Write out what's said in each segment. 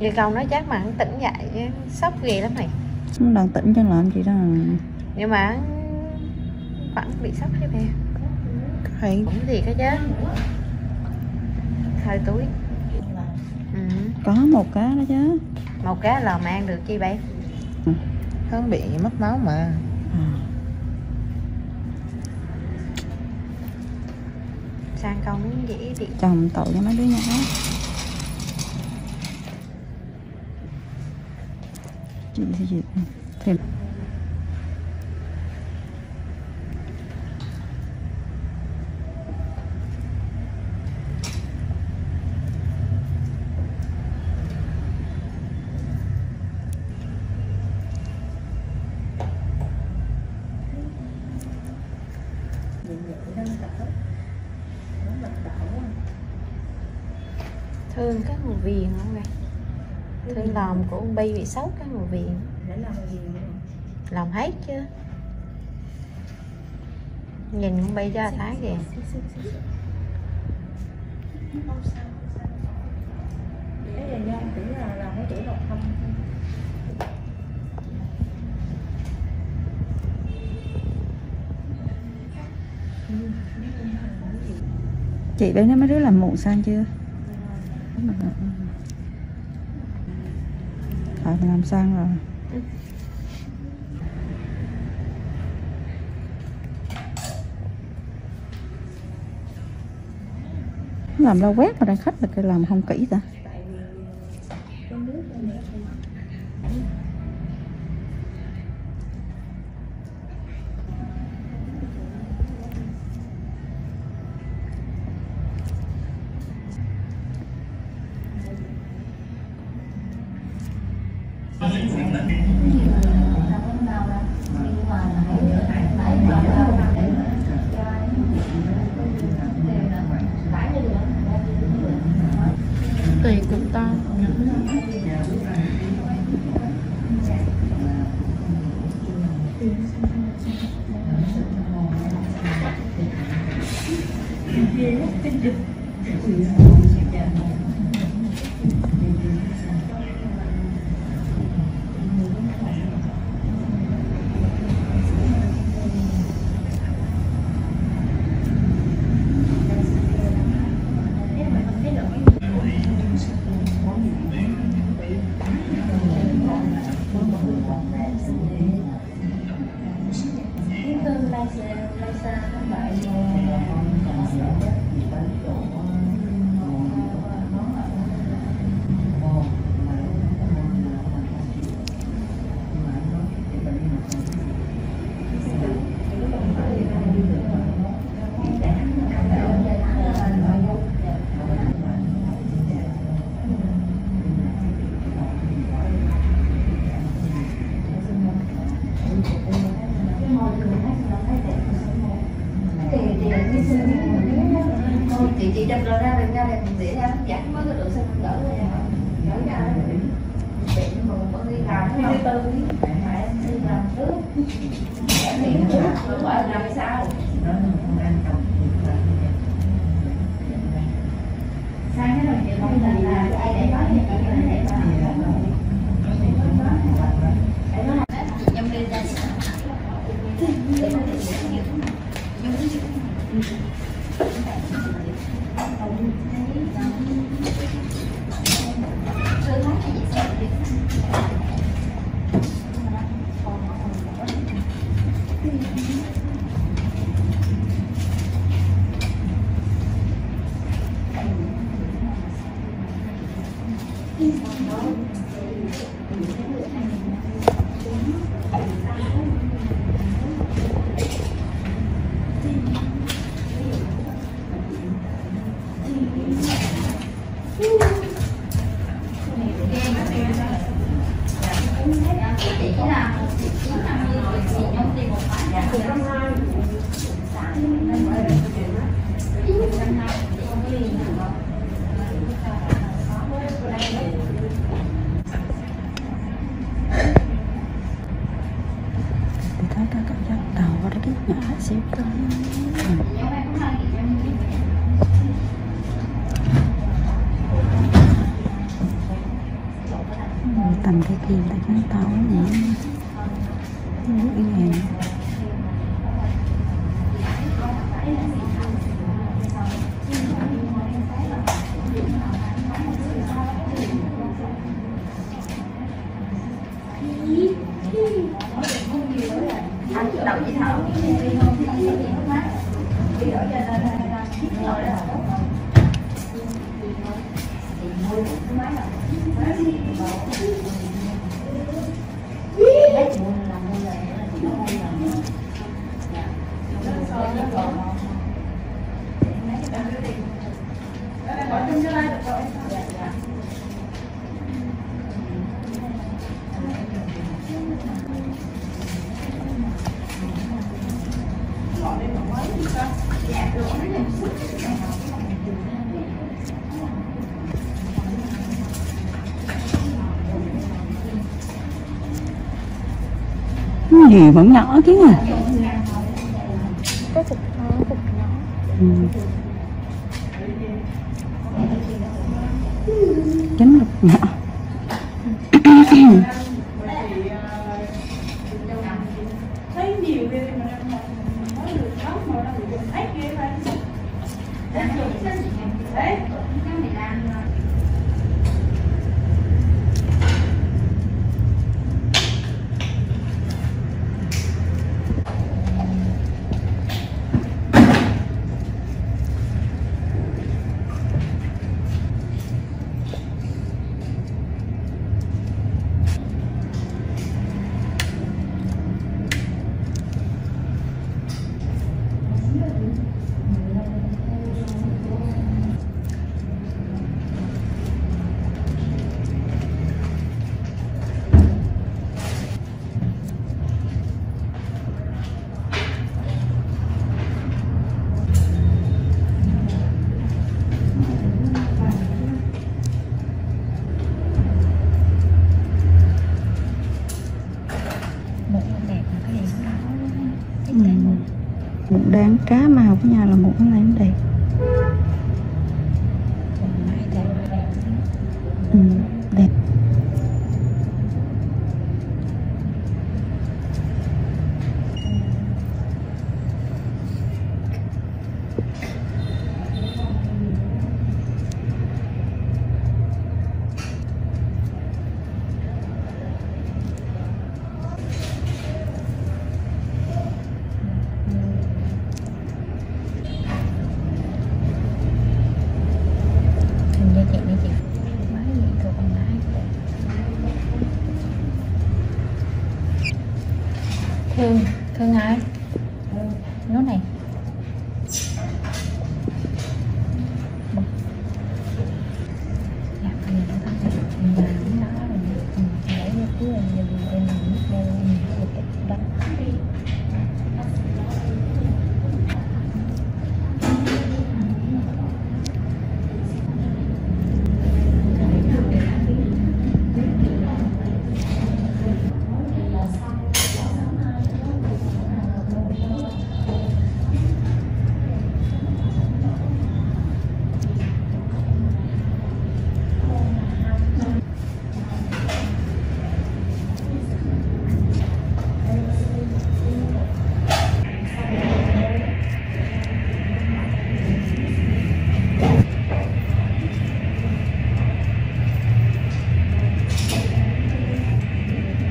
Như câu nói chắc mà hắn tỉnh dậy chứ sốc ghê lắm mày. Nó đang tỉnh cho làm gì đó. Nhưng mà vẫn bị sốc chứ mẹ. Hay Cũng gì cái chứ. Hơi túi. Có một cá đó chứ. Một cá lò mà ăn được chi vậy? Hắn bị mất máu mà. Sang câu miếng dĩ đi. Chồng tội cho mấy đứa nhỏ. Chị thêm. Thương các người viền không vậy? Thương lòng của ông Bi bị sốc các người viền. Lòng hết chứ. Nhìn ông Bi cho thái kìa. Chị bên đó mấy đứa làm mụn sang chưa? Làm sang rồi. Làm đâu quét mà đang khách là cái làm không kỹ ta. Tùy cũng to. Chị đập rồi ra để ra giảm mới cái độ xanh gỡ ra bệnh mà mọi người làm thứ tư mà em đi làm trước thì nó gọi là làm sao sang cái này không là ai để nói thì chị nói này Thì tại cái tao gì cái này đầu chỉ thở cái gì vẫn nhỏ chứ à. Cái thịt nó Ừ. Chấm lục nhỏ. thấy nhiều ghê mà nói được đó mà nó bị thấy ghê vậy. Đấy. Mụn đáng cá màu của nhà là mụn nó làm đẹp. Ừ, đẹp. Thương ai? Nó này. Dạ, bây giờ nó thấy mình vào nó đó rồi. Lấy cái cuối rồi giờ mình lên mình đeo mình được cái đó.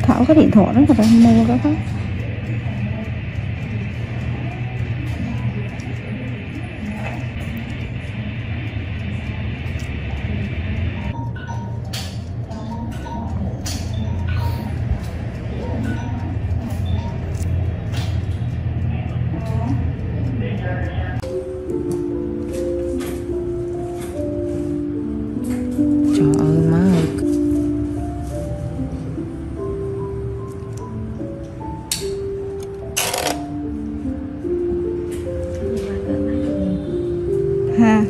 Thảo có điện thoại đó là phải mua cái đó. Trời ơi má ơi. Ha.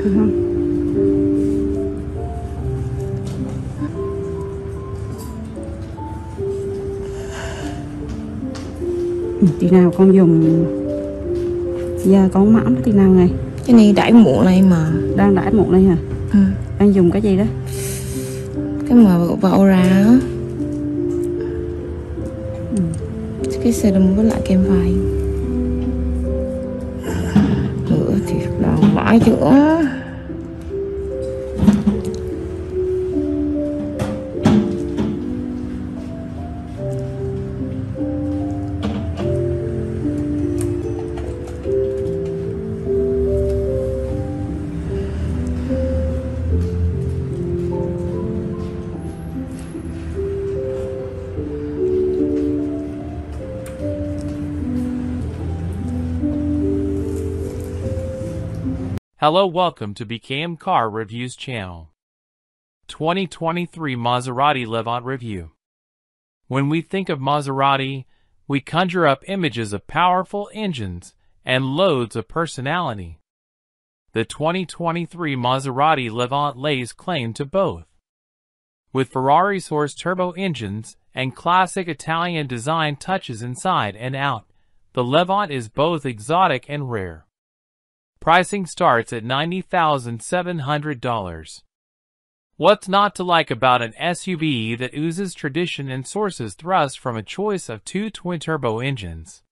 Được không? Tí nào con dùng da con mỏng tí nào này? Cái này đãi muộn này mà. Đang đãi muộn đây hả? Ừ. Đang dùng cái gì đó? Cái Cái mở bộ vậu ra cái xe đâm với lại kem vai nữa thì làm mãi nữa. Hello, welcome to BKM Car Reviews channel. 2023 Maserati Levant Review. When we think of Maserati, we conjure up images of powerful engines and loads of personality. The 2023 Maserati Levant lays claim to both. With Ferrari-sourced turbo engines and classic Italian design touches inside and out, the Levant is both exotic and rare. Pricing starts at $90,700. What's not to like about an SUV that oozes tradition and sources thrust from a choice of two twin-turbo engines?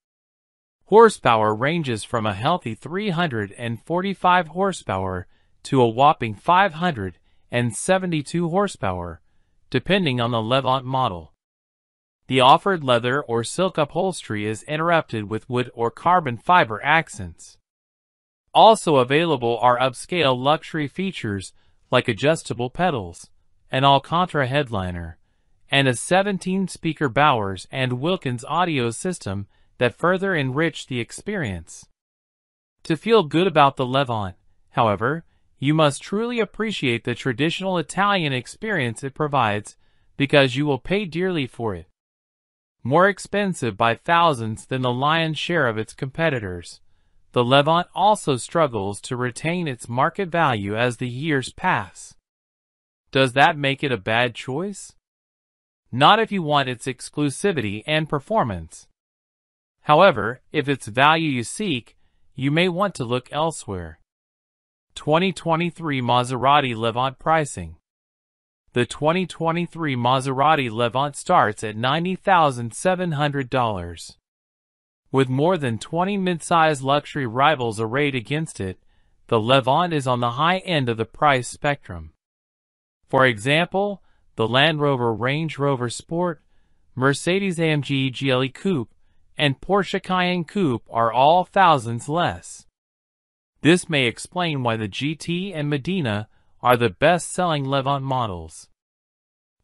Horsepower ranges from a healthy 345 horsepower to a whopping 572 horsepower, depending on the Levant model. The offered leather or silk upholstery is interrupted with wood or carbon fiber accents. Also available are upscale luxury features like adjustable pedals, an Alcantara headliner, and a 17-speaker Bowers and Wilkins audio system that further enrich the experience. To feel good about the Levant, however, you must truly appreciate the traditional Italian experience it provides, because you will pay dearly for it. More expensive by thousands than the lion's share of its competitors, the Levant also struggles to retain its market value as the years pass. Does that make it a bad choice? Not if you want its exclusivity and performance. However, if it's value you seek, you may want to look elsewhere. 2023 Maserati Levant pricing. The 2023 Maserati Levant starts at $90,700. With more than 20 mid-size luxury rivals arrayed against it, the Levant is on the high end of the price spectrum. For example, the Land Rover Range Rover Sport, Mercedes-AMG GLE Coupe, and Porsche Cayenne Coupe are all thousands less. This may explain why the GT and Medina are the best-selling Levant models.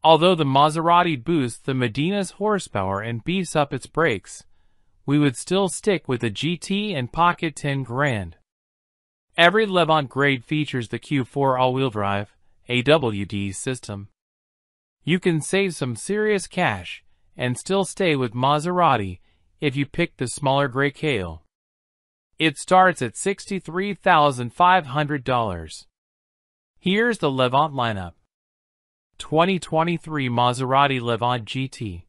Although the Maserati boosts the Medina's horsepower and beefs up its brakes, we would still stick with the GT and pocket 10 grand. Every Levant grade features the Q4 all-wheel drive, AWD system. You can save some serious cash and still stay with Maserati if you pick the smaller gray Kale. It starts at $63,500. Here's the Levant lineup. 2023 Maserati Levant GT,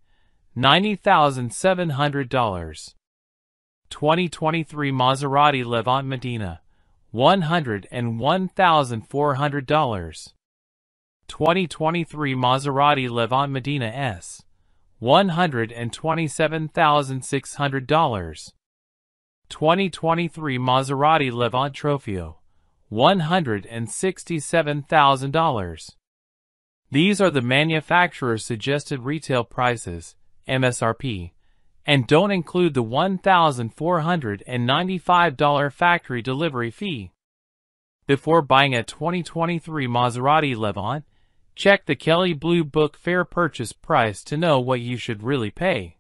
$90,700. 2023 Maserati Levant Medina, $101,400. 2023 Maserati Levant Medina S, $127,600. 2023 Maserati Levant Trofeo, $167,000. These are the manufacturer's suggested retail prices, MSRP, and don't include the $1,495 factory delivery fee. Before buying a 2023 Maserati Levant, check the Kelley Blue Book fair purchase price to know what you should really pay.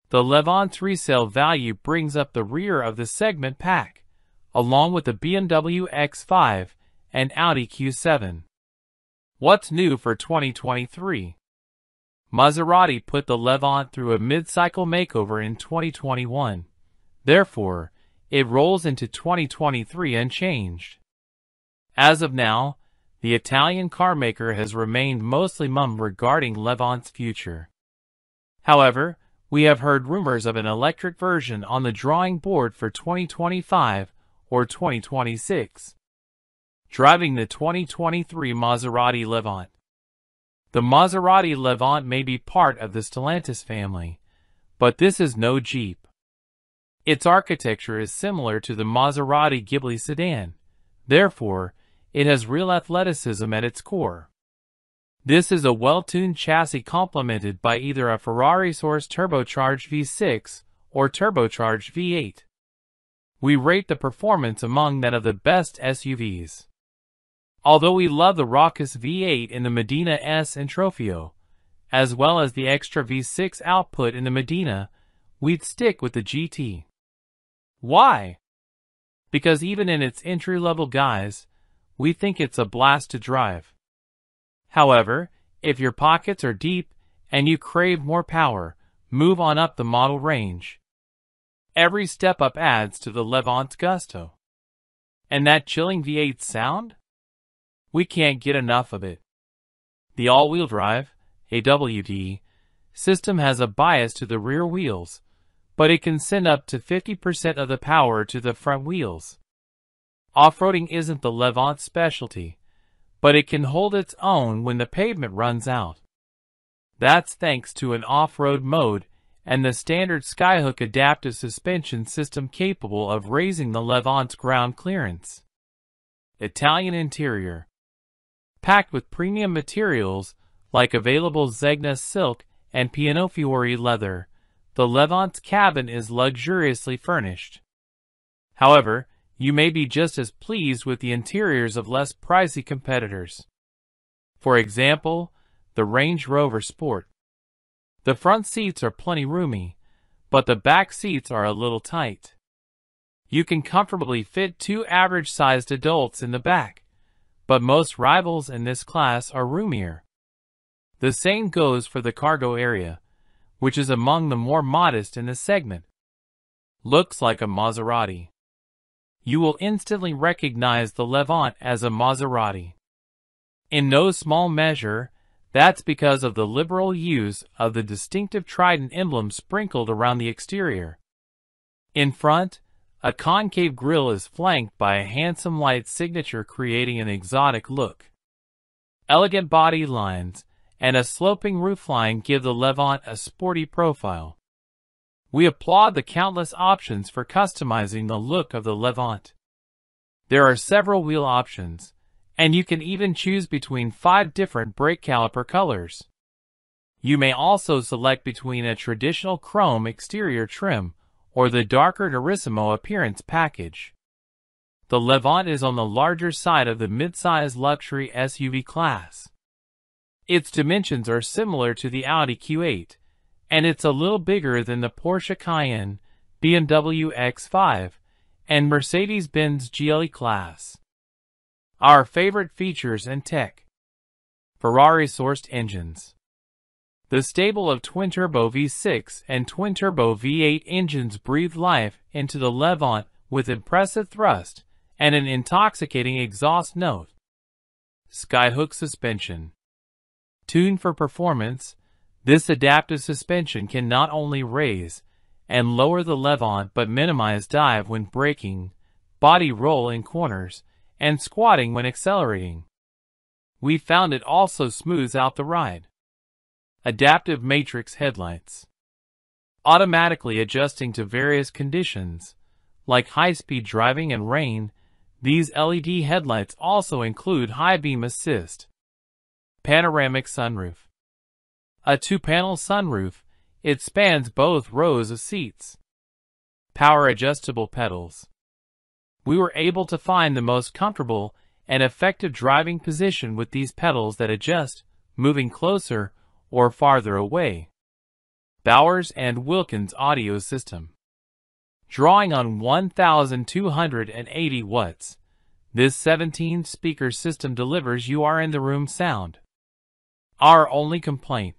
The Levant's resale value brings up the rear of the segment pack, along with the BMW X5 and Audi Q7. What's new for 2023? Maserati put the Levant through a mid-cycle makeover in 2021. Therefore, it rolls into 2023 unchanged. As of now, the Italian carmaker has remained mostly mum regarding Levant's future. However, we have heard rumors of an electric version on the drawing board for 2025 or 2026. Driving the 2023 Maserati Levant. The Maserati Levant may be part of the Stellantis family, but this is no Jeep. Its architecture is similar to the Maserati Ghibli sedan, therefore, it has real athleticism at its core. This is a well-tuned chassis complemented by either a Ferrari-sourced turbocharged V6 or turbocharged V8. We rate the performance among that of the best SUVs. Although we love the raucous V8 in the Medina S and Trofeo, as well as the extra V6 output in the Medina, we'd stick with the GT. Why? Because even in its entry-level guise, we think it's a blast to drive. However, if your pockets are deep and you crave more power, move on up the model range. Every step up adds to the Levant's gusto. And that chilling V8 sound? We can't get enough of it. The all-wheel drive, AWD, system has a bias to the rear wheels, but it can send up to 50% of the power to the front wheels. Off-roading isn't the Levant's specialty, but it can hold its own when the pavement runs out. That's thanks to an off-road mode and the standard Skyhook adaptive suspension system capable of raising the Levant's ground clearance. Italian interior. Packed with premium materials like available Zegna silk and Pianofiore leather, the Levant's cabin is luxuriously furnished. However, you may be just as pleased with the interiors of less pricey competitors. For example, the Range Rover Sport. The front seats are plenty roomy, but the back seats are a little tight. You can comfortably fit 2 average-sized adults in the back, but most rivals in this class are roomier. The same goes for the cargo area, which is among the more modest in the segment. Looks like a Maserati. You will instantly recognize the Levant as a Maserati. In no small measure, that's because of the liberal use of the distinctive trident emblem sprinkled around the exterior. In front, a concave grille is flanked by a handsome light signature creating an exotic look. Elegant body lines and a sloping roofline give the Levant a sporty profile. We applaud the countless options for customizing the look of the Levant. There are several wheel options, and you can even choose between 5 different brake caliper colors. You may also select between a traditional chrome exterior trim or the darker Turismo appearance package. The Levant is on the larger side of the mid-size luxury SUV class. Its dimensions are similar to the Audi Q8, and it's a little bigger than the Porsche Cayenne, BMW X5, and Mercedes-Benz GLE class. Our favorite features and tech. Ferrari-sourced engines. The stable of twin-turbo V6 and twin-turbo V8 engines breathe life into the Levant with impressive thrust and an intoxicating exhaust note. Skyhook suspension. Tuned for performance, this adaptive suspension can not only raise and lower the Levant but minimize dive when braking, body roll in corners, and squatting when accelerating. We found it also smooths out the ride. Adaptive matrix headlights. Automatically adjusting to various conditions, like high-speed driving and rain, these LED headlights also include high beam assist. Panoramic sunroof. A 2-panel sunroof, it spans both rows of seats. Power adjustable pedals. We were able to find the most comfortable and effective driving position with these pedals that adjust, moving closer or farther away. Bowers and Wilkins audio system. Drawing on 1,280 watts, this 17-speaker system delivers you are in the room sound. Our only complaint,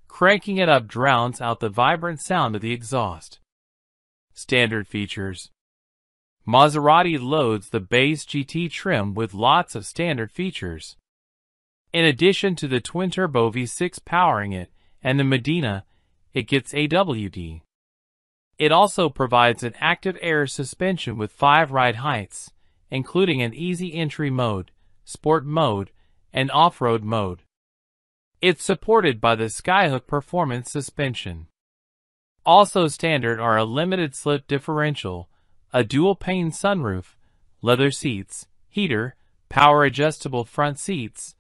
cranking it up drowns out the vibrant sound of the exhaust. Standard features. Maserati loads the base GT trim with lots of standard features. In addition to the twin-turbo V6 powering it and the Medina, it gets AWD. It also provides an active air suspension with 5 ride heights, including an easy entry mode, sport mode, and off-road mode. It's supported by the Skyhook Performance suspension. Also standard are a limited slip differential, a dual-pane sunroof, leather seats, heater, power-adjustable front seats,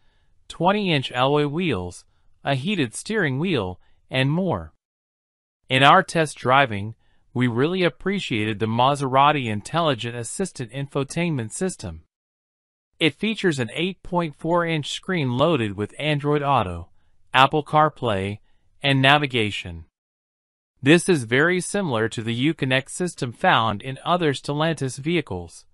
20-inch alloy wheels, a heated steering wheel, and more. In our test driving, we really appreciated the Maserati Intelligent Assistant infotainment system. It features an 8.4-inch screen loaded with Android Auto, Apple CarPlay, and navigation. This is very similar to the Uconnect system found in other Stellantis vehicles,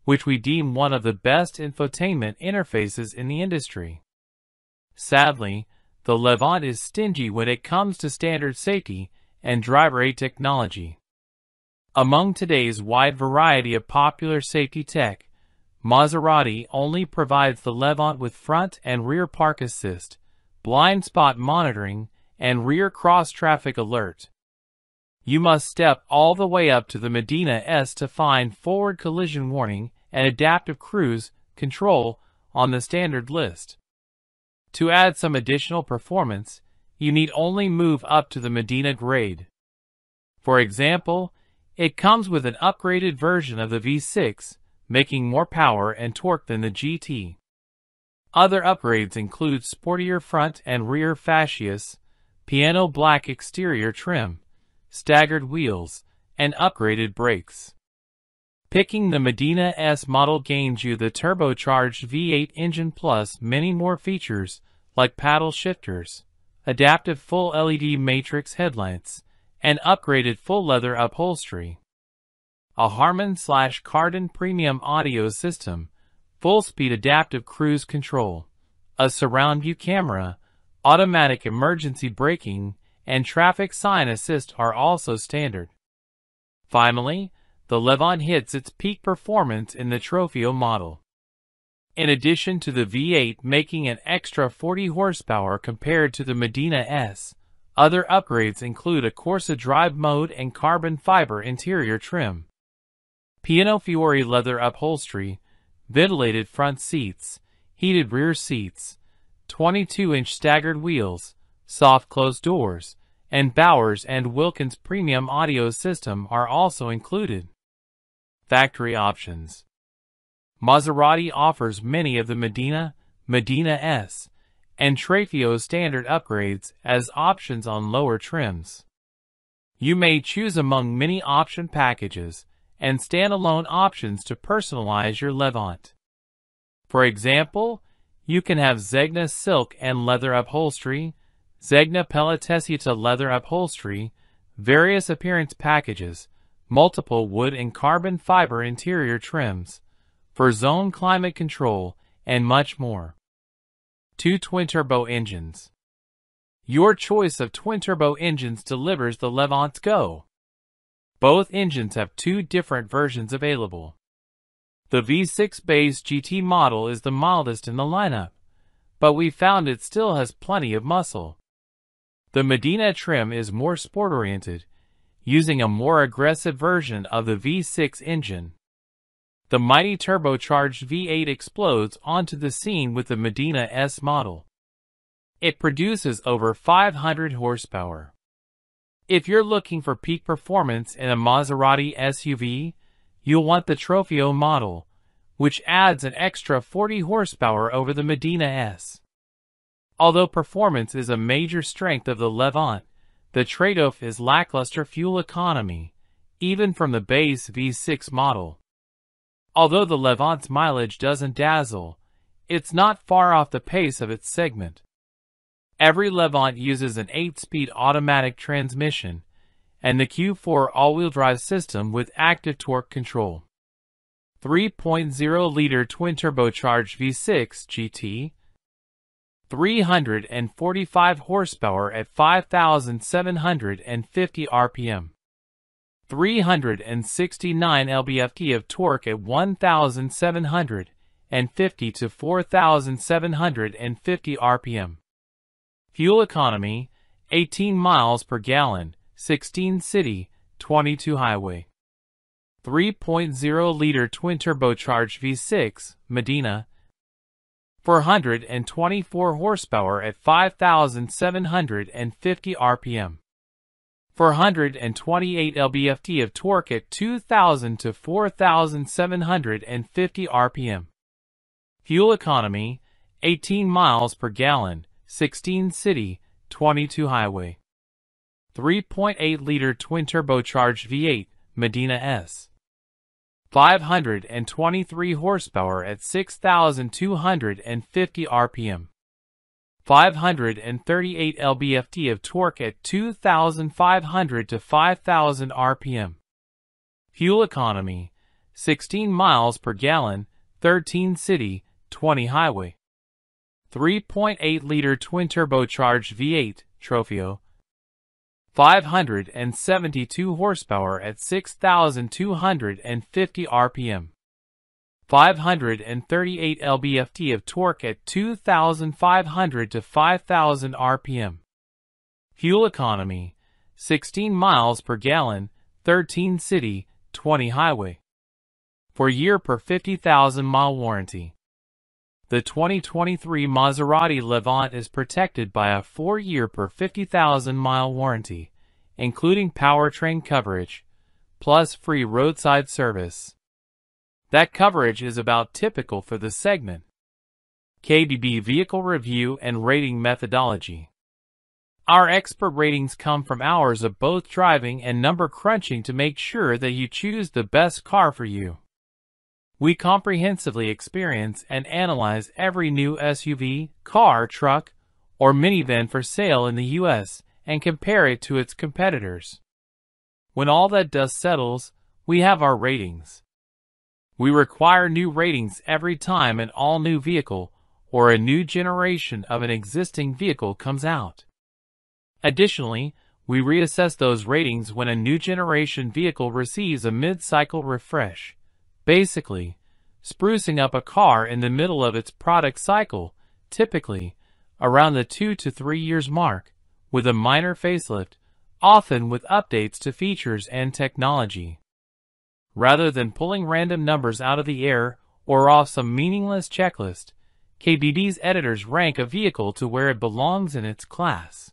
which we deem one of the best infotainment interfaces in the industry. Sadly, the Levant is stingy when it comes to standard safety and driver aid technology. Among today's wide variety of popular safety tech, Maserati only provides the Levant with front and rear park assist, blind spot monitoring, and rear cross-traffic alert. You must step all the way up to the Medina S to find forward collision warning and adaptive cruise control on the standard list. To add some additional performance, you need only move up to the Medina grade. For example, it comes with an upgraded version of the V6, making more power and torque than the GT. Other upgrades include sportier front and rear fascias, piano black exterior trim, staggered wheels, and upgraded brakes. Picking the Medina S model gains you the turbocharged V8 engine plus many more features like paddle shifters, adaptive full LED matrix headlights, and upgraded full leather upholstery. A Harman/Kardon premium audio system, full-speed adaptive cruise control, a surround view camera, automatic emergency braking, and traffic sign assist are also standard. Finally, the Levant hits its peak performance in the Trofeo model. In addition to the V8 making an extra 40 horsepower compared to the Medina S, other upgrades include a Corsa drive mode and carbon fiber interior trim, Piano Fiore leather upholstery, ventilated front seats, heated rear seats, 22-inch staggered wheels, soft closed doors, and Bowers & Wilkins premium audio system are also included. Factory options. Maserati offers many of the Medina S, and Trofeo standard upgrades as options on lower trims. You may choose among many option packages and standalone options to personalize your Levant. For example, you can have Zegna silk and leather upholstery, Zegna Pelletesieta leather upholstery, various appearance packages, multiple wood and carbon fiber interior trims, for zone climate control, and much more. 2 twin-turbo engines. Your choice of twin-turbo engines delivers the Levant's go. Both engines have 2 different versions available. The V6 base GT model is the mildest in the lineup, but we found it still has plenty of muscle. The Medina trim is more sport-oriented, using a more aggressive version of the V6 engine. The mighty turbocharged V8 explodes onto the scene with the Medina S model. It produces over 500 horsepower. If you're looking for peak performance in a Maserati SUV, you'll want the Trofeo model, which adds an extra 40 horsepower over the Medina S. Although performance is a major strength of the Levant, the trade-off is lackluster fuel economy, even from the base V6 model. Although the Levant's mileage doesn't dazzle, it's not far off the pace of its segment. Every Levant uses an 8-speed automatic transmission and the Q4 all-wheel drive system with active torque control. 3.0-liter twin-turbocharged V6 GT, 345 horsepower at 5,750 RPM, 369 lb-ft of torque at 1,750 to 4,750 RPM. Fuel economy, 18 miles per gallon, 16 city, 22 highway. 3.0-liter twin-turbocharged V6, Medina, 424 horsepower at 5,750 RPM. 428 lb-ft of torque at 2,000 to 4,750 RPM. Fuel economy, 18 miles per gallon, 16 city, 22 highway. 3.8-liter twin-turbocharged V8, Medina S. 523 horsepower at 6,250 RPM. 538 lb-ft of torque at 2,500 to 5,000 RPM. Fuel economy, 16 miles per gallon, 13 city, 20 highway. 3.8-liter twin-turbocharged V8, Trofeo. 572 horsepower at 6,250 RPM. 538 lb-ft of torque at 2,500 to 5,000 RPM. Fuel economy, 16 miles per gallon, 13 city, 20 highway. 4-year per 50,000-mile warranty. The 2023 Maserati Levant is protected by a 4-year per 50,000-mile warranty, including powertrain coverage, plus free roadside service. That coverage is about typical for the segment. KBB Vehicle Review and Rating Methodology. Our expert ratings come from hours of both driving and number crunching to make sure that you choose the best car for you. We comprehensively experience and analyze every new SUV, car, truck, or minivan for sale in the U.S. and compare it to its competitors. When all that dust settles, we have our ratings. We require new ratings every time an all-new vehicle or a new generation of an existing vehicle comes out. Additionally, we reassess those ratings when a new generation vehicle receives a mid-cycle refresh. Basically, sprucing up a car in the middle of its product cycle, typically around the 2 to 3 years mark, with a minor facelift, often with updates to features and technology. Rather than pulling random numbers out of the air or off some meaningless checklist, KBB's editors rank a vehicle to where it belongs in its class.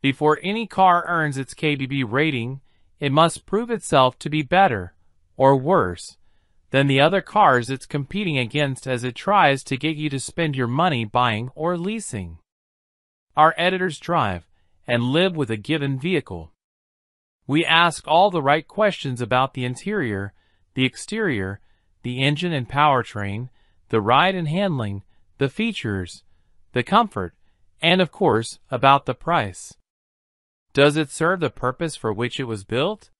Before any car earns its KBB rating, it must prove itself to be better, or worse, than the other cars it's competing against as it tries to get you to spend your money buying or leasing. Our editors drive and live with a given vehicle. We ask all the right questions about the interior, the exterior, the engine and powertrain, the ride and handling, the features, the comfort, and of course, about the price. Does it serve the purpose for which it was built?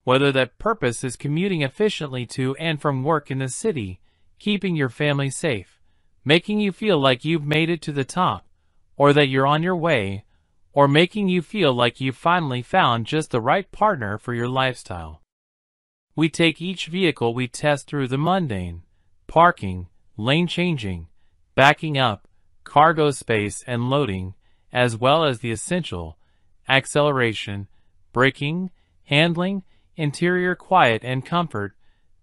Whether that purpose is commuting efficiently to and from work in the city, keeping your family safe, making you feel like you've made it to the top, or that you're on your way, or making you feel like you've finally found just the right partner for your lifestyle. We take each vehicle we test through the mundane, parking, lane changing, backing up, cargo space and loading, as well as the essential, acceleration, braking, handling, interior quiet and comfort,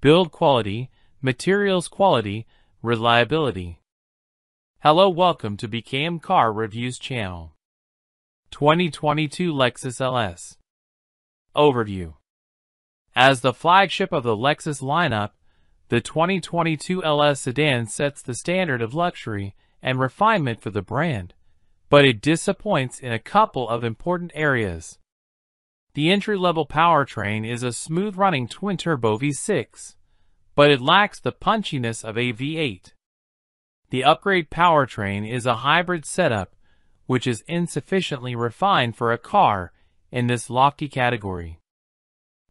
build quality, materials quality, reliability. Hello, welcome to BKM Car Reviews channel. 2022 Lexus LS Overview. As the flagship of the Lexus lineup, the 2022 LS sedan sets the standard of luxury and refinement for the brand, but it disappoints in a couple of important areas. The entry-level powertrain is a smooth-running twin-turbo V6, but it lacks the punchiness of a V8. The upgrade powertrain is a hybrid setup, which is insufficiently refined for a car in this lofty category.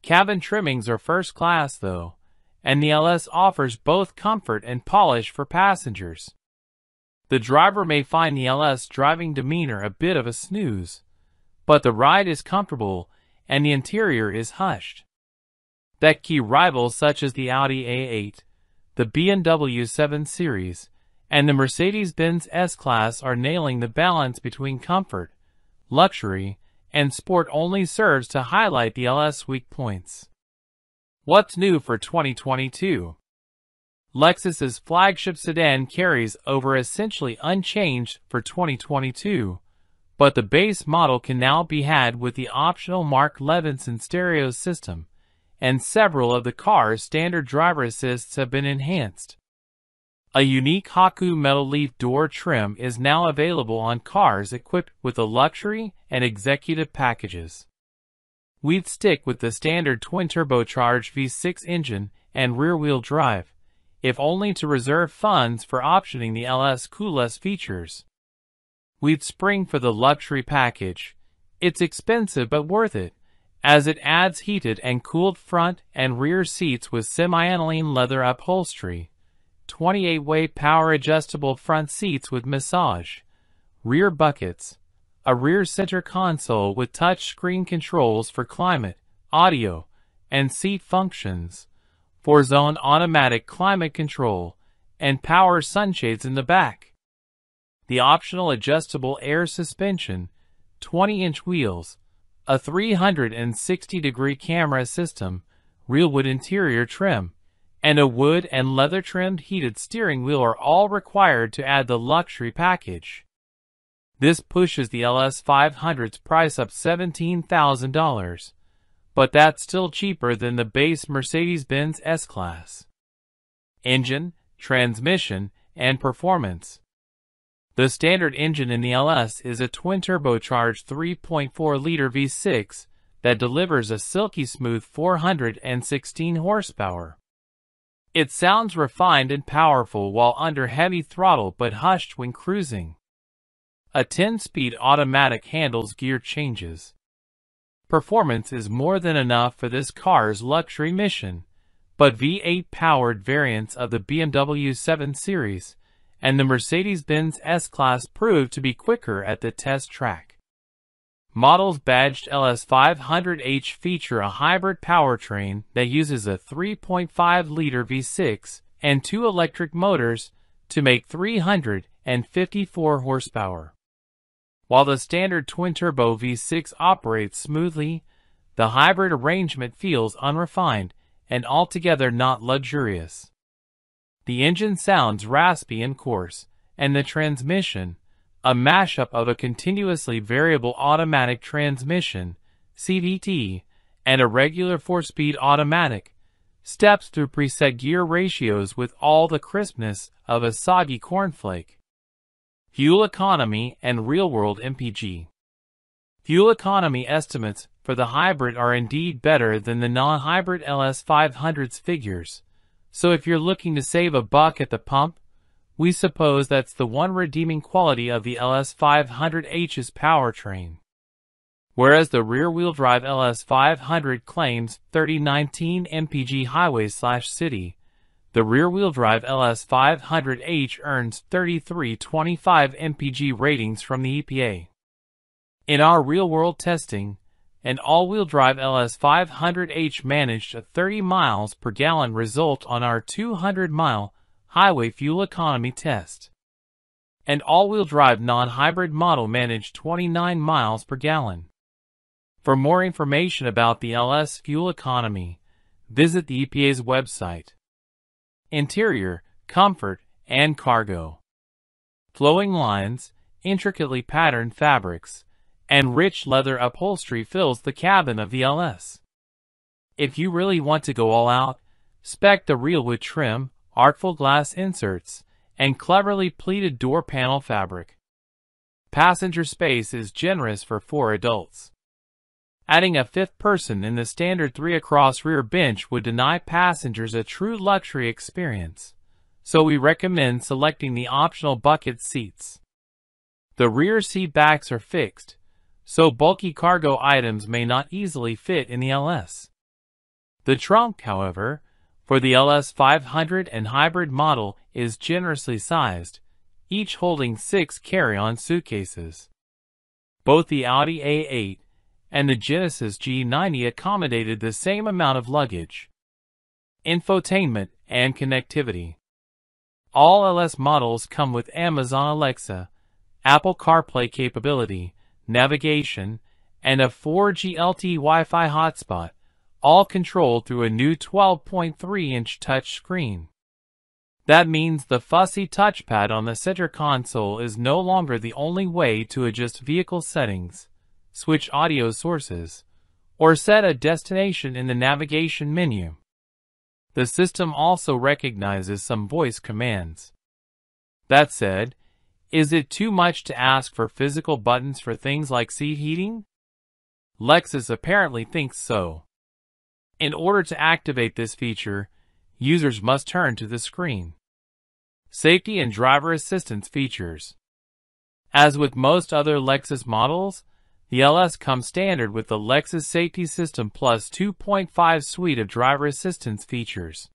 Cabin trimmings are first class, though, and the LS offers both comfort and polish for passengers. The driver may find the LS driving demeanor a bit of a snooze, but the ride is comfortable and the interior is hushed. That key rivals such as the Audi A8, the BMW 7 Series, and the Mercedes-Benz S-Class are nailing the balance between comfort, luxury, and sport only serves to highlight the LS weak points. What's new for 2022? Lexus's flagship sedan carries over essentially unchanged for 2022, but the base model can now be had with the optional Mark Levinson stereo system, and several of the car's standard driver assists have been enhanced. A unique Haku metal leaf door trim is now available on cars equipped with the luxury and executive packages. We'd stick with the standard twin-turbocharged V6 engine and rear-wheel drive, if only to reserve funds for optioning the LS Coolest features. We'd spring for the luxury package. It's expensive but worth it, as it adds heated and cooled front and rear seats with semi-aniline leather upholstery, 28-way power-adjustable front seats with massage, rear buckets, a rear center console with touch-screen controls for climate, audio, and seat functions, 4-zone automatic climate control, and power sunshades in the back. The optional adjustable air suspension, 20-inch wheels, a 360-degree camera system, real wood interior trim, and a wood and leather-trimmed heated steering wheel are all required to add the luxury package. This pushes the LS500's price up $17,000. But that's still cheaper than the base Mercedes-Benz S-Class. Engine, transmission, and performance. The standard engine in the LS is a twin-turbocharged 3.4-liter V6 that delivers a silky smooth 416 horsepower. It sounds refined and powerful while under heavy throttle but hushed when cruising. A 10-speed automatic handles gear changes. Performance is more than enough for this car's luxury mission, but V8-powered variants of the BMW 7 Series and the Mercedes-Benz S-Class proved to be quicker at the test track. Models badged LS500H feature a hybrid powertrain that uses a 3.5-liter V6 and 2 electric motors to make 354 horsepower. While the standard twin-turbo V6 operates smoothly, the hybrid arrangement feels unrefined and altogether not luxurious. The engine sounds raspy and coarse, and the transmission, a mashup of a continuously variable automatic transmission, CVT, and a regular 4-speed automatic, steps through preset gear ratios with all the crispness of a soggy cornflake. Fuel economy and real-world MPG. Fuel economy estimates for the hybrid are indeed better than the non-hybrid LS500's figures, so if you're looking to save a buck at the pump, we suppose that's the one redeeming quality of the LS500H's powertrain. Whereas the rear-wheel drive LS500 claims 3019 mpg highway/city, the rear-wheel drive LS500H earns 3325 mpg ratings from the EPA. In our real-world testing, an all-wheel drive LS500H managed a 30 miles per gallon result on our 200-mile highway fuel economy test. An all-wheel drive non-hybrid model managed 29 miles per gallon. For more information about the LS fuel economy, visit the EPA's website. Interior, comfort, and cargo. Flowing lines, intricately patterned fabrics, and rich leather upholstery fills the cabin of the LS. If you really want to go all out, spec the real wood trim, artful glass inserts, and cleverly pleated door panel fabric. Passenger space is generous for 4 adults. Adding a 5th person in the standard 3-across rear bench would deny passengers a true luxury experience, so we recommend selecting the optional bucket seats. The rear seat backs are fixed, so bulky cargo items may not easily fit in the LS. The trunk, however, for the LS500 and hybrid model is generously sized, each holding 6 carry-on suitcases. Both the Audi A8 and the Genesis G90 accommodated the same amount of luggage. Infotainment and connectivity. All LS models come with Amazon Alexa, Apple CarPlay capability, navigation, and a 4G LTE Wi-Fi hotspot, all controlled through a new 12.3-inch touch screen. That means the fussy touchpad on the center console is no longer the only way to adjust vehicle settings, switch audio sources, or set a destination in the navigation menu. The system also recognizes some voice commands. That said, is it too much to ask for physical buttons for things like seat heating? Lexus apparently thinks so. In order to activate this feature, users must turn to the screen. Safety and driver assistance features. As with most other Lexus models, the LS comes standard with the Lexus Safety System Plus 2.5 suite of driver assistance features.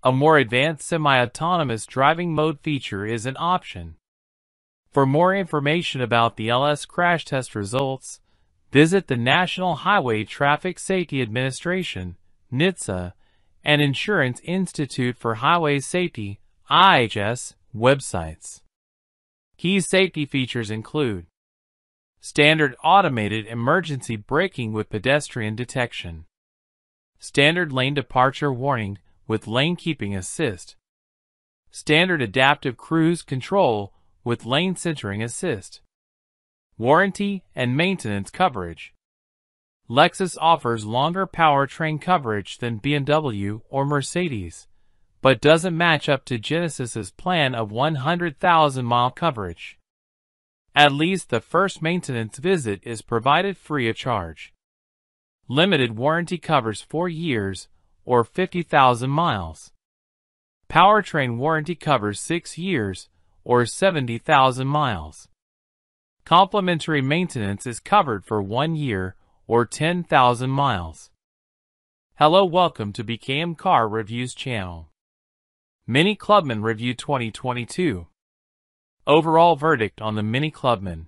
A more advanced semi-autonomous driving mode feature is an option. For more information about the LS crash test results, visit the National Highway Traffic Safety Administration, NHTSA, and Insurance Institute for Highway Safety, IHS, websites. Key safety features include standard automated emergency braking with pedestrian detection, standard lane departure warning with lane keeping assist, standard adaptive cruise control with lane centering assist, warranty and maintenance coverage. Lexus offers longer powertrain coverage than BMW or Mercedes, but doesn't match up to Genesis's plan of 100,000-mile coverage. At least the first maintenance visit is provided free of charge. Limited warranty covers 4 years or 50,000 miles. Powertrain warranty covers 6 years or 70,000 miles. Complimentary maintenance is covered for 1 year or 10,000 miles. Hello, welcome to BKM Car Reviews channel. Mini Clubman Review 2022. Overall verdict on the Mini Clubman.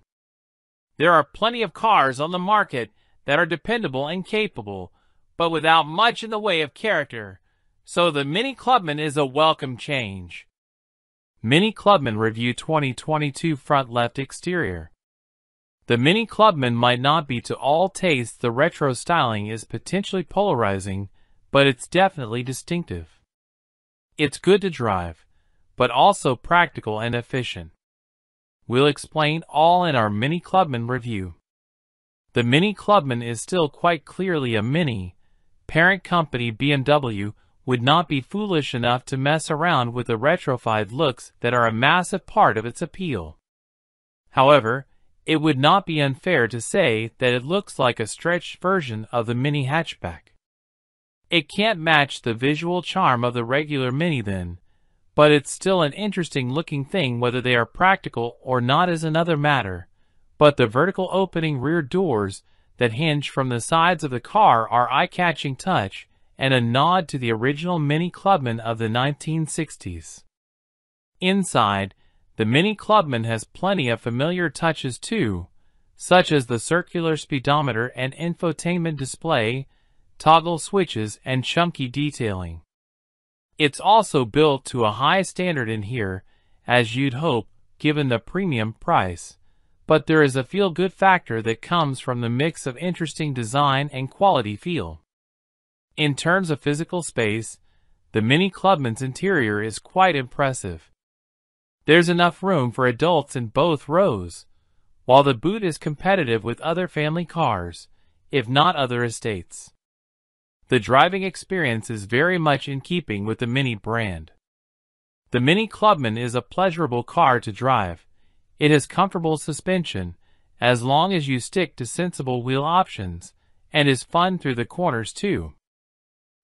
There are plenty of cars on the market that are dependable and capable, but without much in the way of character, so the Mini Clubman is a welcome change. Mini Clubman Review 2022 Front Left Exterior. The Mini Clubman might not be to all tastes. The retro styling is potentially polarizing, but it's definitely distinctive. It's good to drive, but also practical and efficient. We'll explain all in our Mini Clubman review. The Mini Clubman is still quite clearly a Mini. Parent company BMW would not be foolish enough to mess around with the retrofied looks that are a massive part of its appeal. However, it would not be unfair to say that it looks like a stretched version of the Mini hatchback. It can't match the visual charm of the regular Mini then, but it's still an interesting looking thing. Whether they are practical or not is another matter, but the vertical opening rear doors that hinge from the sides of the car are eye-catching touch and a nod to the original Mini Clubman of the 1960s. Inside, the Mini Clubman has plenty of familiar touches too, such as the circular speedometer and infotainment display, toggle switches, and chunky detailing. It's also built to a high standard in here, as you'd hope, given the premium price, but there is a feel-good factor that comes from the mix of interesting design and quality feel. In terms of physical space, the Mini Clubman's interior is quite impressive. There's enough room for adults in both rows, while the boot is competitive with other family cars, if not other estates. The driving experience is very much in keeping with the Mini brand. The Mini Clubman is a pleasurable car to drive. It has comfortable suspension, as long as you stick to sensible wheel options, and is fun through the corners too.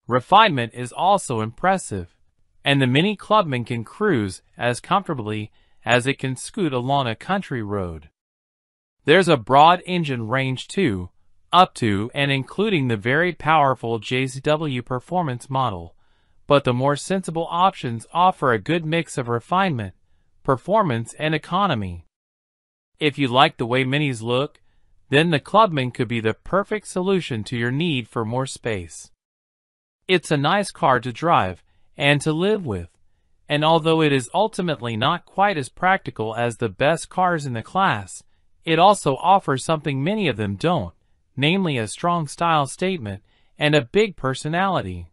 Refinement is also impressive, and the Mini Clubman can cruise as comfortably as it can scoot along a country road. There's a broad engine range too, up to and including the very powerful JZW Performance model, but the more sensible options offer a good mix of refinement, performance, and economy. If you like the way Minis look, then the Clubman could be the perfect solution to your need for more space. It's a nice car to drive and to live with, and although it is ultimately not quite as practical as the best cars in the class, it also offers something many of them don't, namely a strong style statement and a big personality.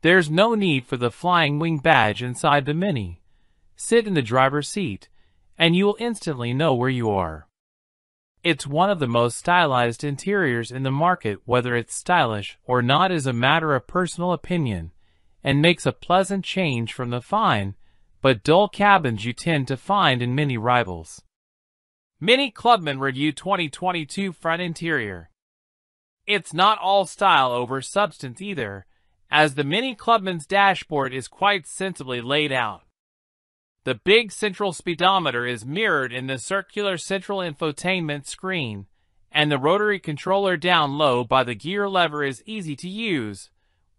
There's no need for the flying wing badge inside the Mini. Sit in the driver's seat, and you will instantly know where you are. It's one of the most stylized interiors in the market. Whether it's stylish or not is a matter of personal opinion, and makes a pleasant change from the fine but dull cabins you tend to find in Mini rivals. Mini Clubman Review 2022 Front Interior. It's not all style over substance either, as the Mini Clubman's dashboard is quite sensibly laid out. The big central speedometer is mirrored in the circular central infotainment screen, and the rotary controller down low by the gear lever is easy to use,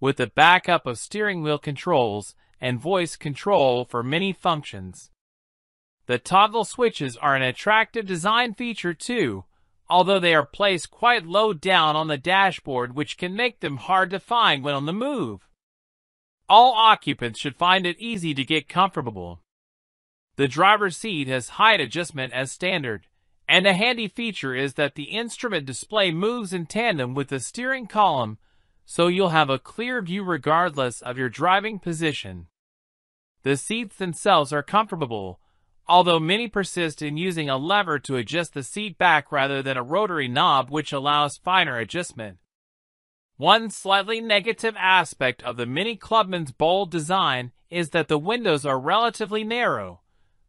with a backup of steering wheel controls and voice control for many functions. The toggle switches are an attractive design feature too, although they are placed quite low down on the dashboard, which can make them hard to find when on the move. All occupants should find it easy to get comfortable. The driver's seat has height adjustment as standard, and a handy feature is that the instrument display moves in tandem with the steering column, so you'll have a clear view regardless of your driving position. The seats themselves are comfortable, although many persist in using a lever to adjust the seat back rather than a rotary knob which allows finer adjustment. One slightly negative aspect of the Mini Clubman's bold design is that the windows are relatively narrow,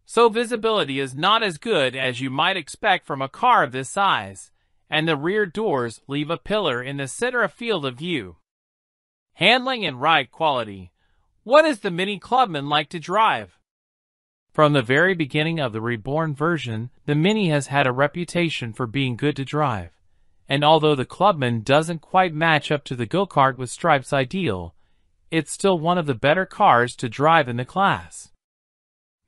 so visibility is not as good as you might expect from a car of this size, and the rear doors leave a pillar in the center of field of view. Handling and ride quality. What is the Mini Clubman like to drive? From the very beginning of the reborn version, the Mini has had a reputation for being good to drive, and although the Clubman doesn't quite match up to the go-kart with stripes ideal, it's still one of the better cars to drive in the class.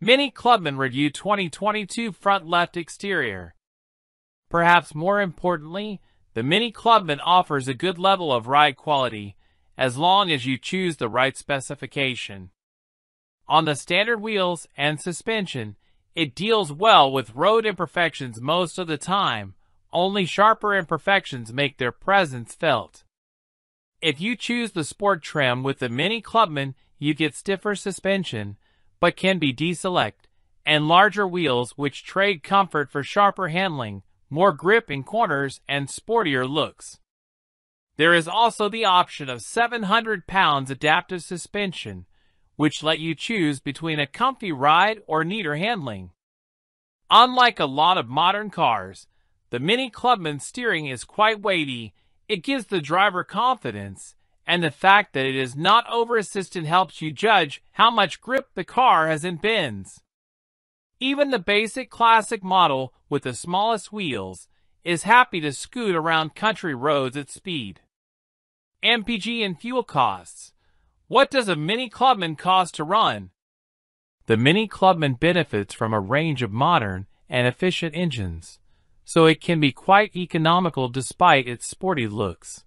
Mini Clubman Review 2022 Front Left Exterior. Perhaps more importantly, the Mini Clubman offers a good level of ride quality, as long as you choose the right specification. On the standard wheels and suspension, it deals well with road imperfections most of the time. Only sharper imperfections make their presence felt. If you choose the sport trim with the Mini Clubman, you get stiffer suspension, but can be deselect, and larger wheels which trade comfort for sharper handling, more grip in corners, and sportier looks. There is also the option of 700 pounds adaptive suspension, which let you choose between a comfy ride or neater handling. Unlike a lot of modern cars, the Mini Clubman steering is quite weighty. It gives the driver confidence, and the fact that it is not over-assisted helps you judge how much grip the car has in bends. Even the basic classic model with the smallest wheels is happy to scoot around country roads at speed. MPG and fuel costs. What does a Mini Clubman cost to run? The Mini Clubman benefits from a range of modern and efficient engines, so it can be quite economical despite its sporty looks.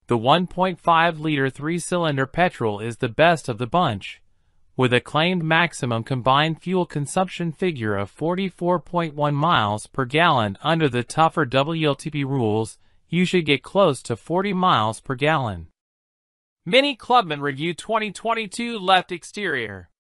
The 1.5-liter 3-cylinder petrol is the best of the bunch, with a claimed maximum combined fuel consumption figure of 44.1 miles per gallon. Under the tougher WLTP rules, you should get close to 40 miles per gallon. Mini Clubman Review 2022 Left Exterior.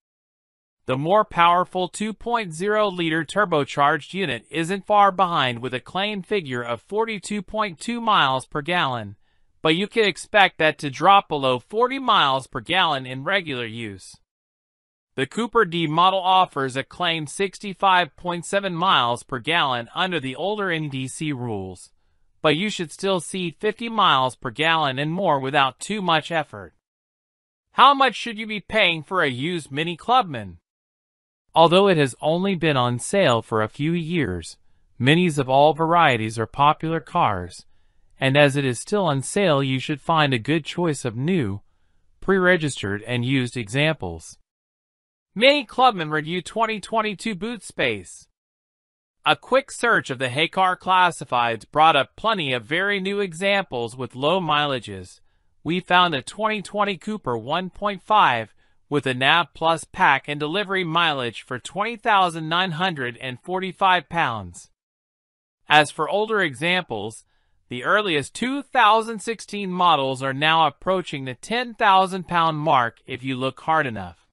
The more powerful 2.0-liter turbocharged unit isn't far behind with a claimed figure of 42.2 miles per gallon, but you can expect that to drop below 40 miles per gallon in regular use. The Cooper D model offers a claimed 65.7 miles per gallon under the older NDC rules, but you should still see 50 miles per gallon and more without too much effort. How much should you be paying for a used Mini Clubman? Although it has only been on sale for a few years, Minis of all varieties are popular cars, and as it is still on sale, you should find a good choice of new, pre-registered and used examples. Mini Clubman Review 2022 Boot Space. A quick search of the Heycar classifieds brought up plenty of very new examples with low mileages. We found a 2020 Cooper 1.5 with a NAV Plus pack and delivery mileage for 20,945 pounds. As for older examples, The earliest 2016 models are now approaching the 10,000 pound mark if you look hard enough.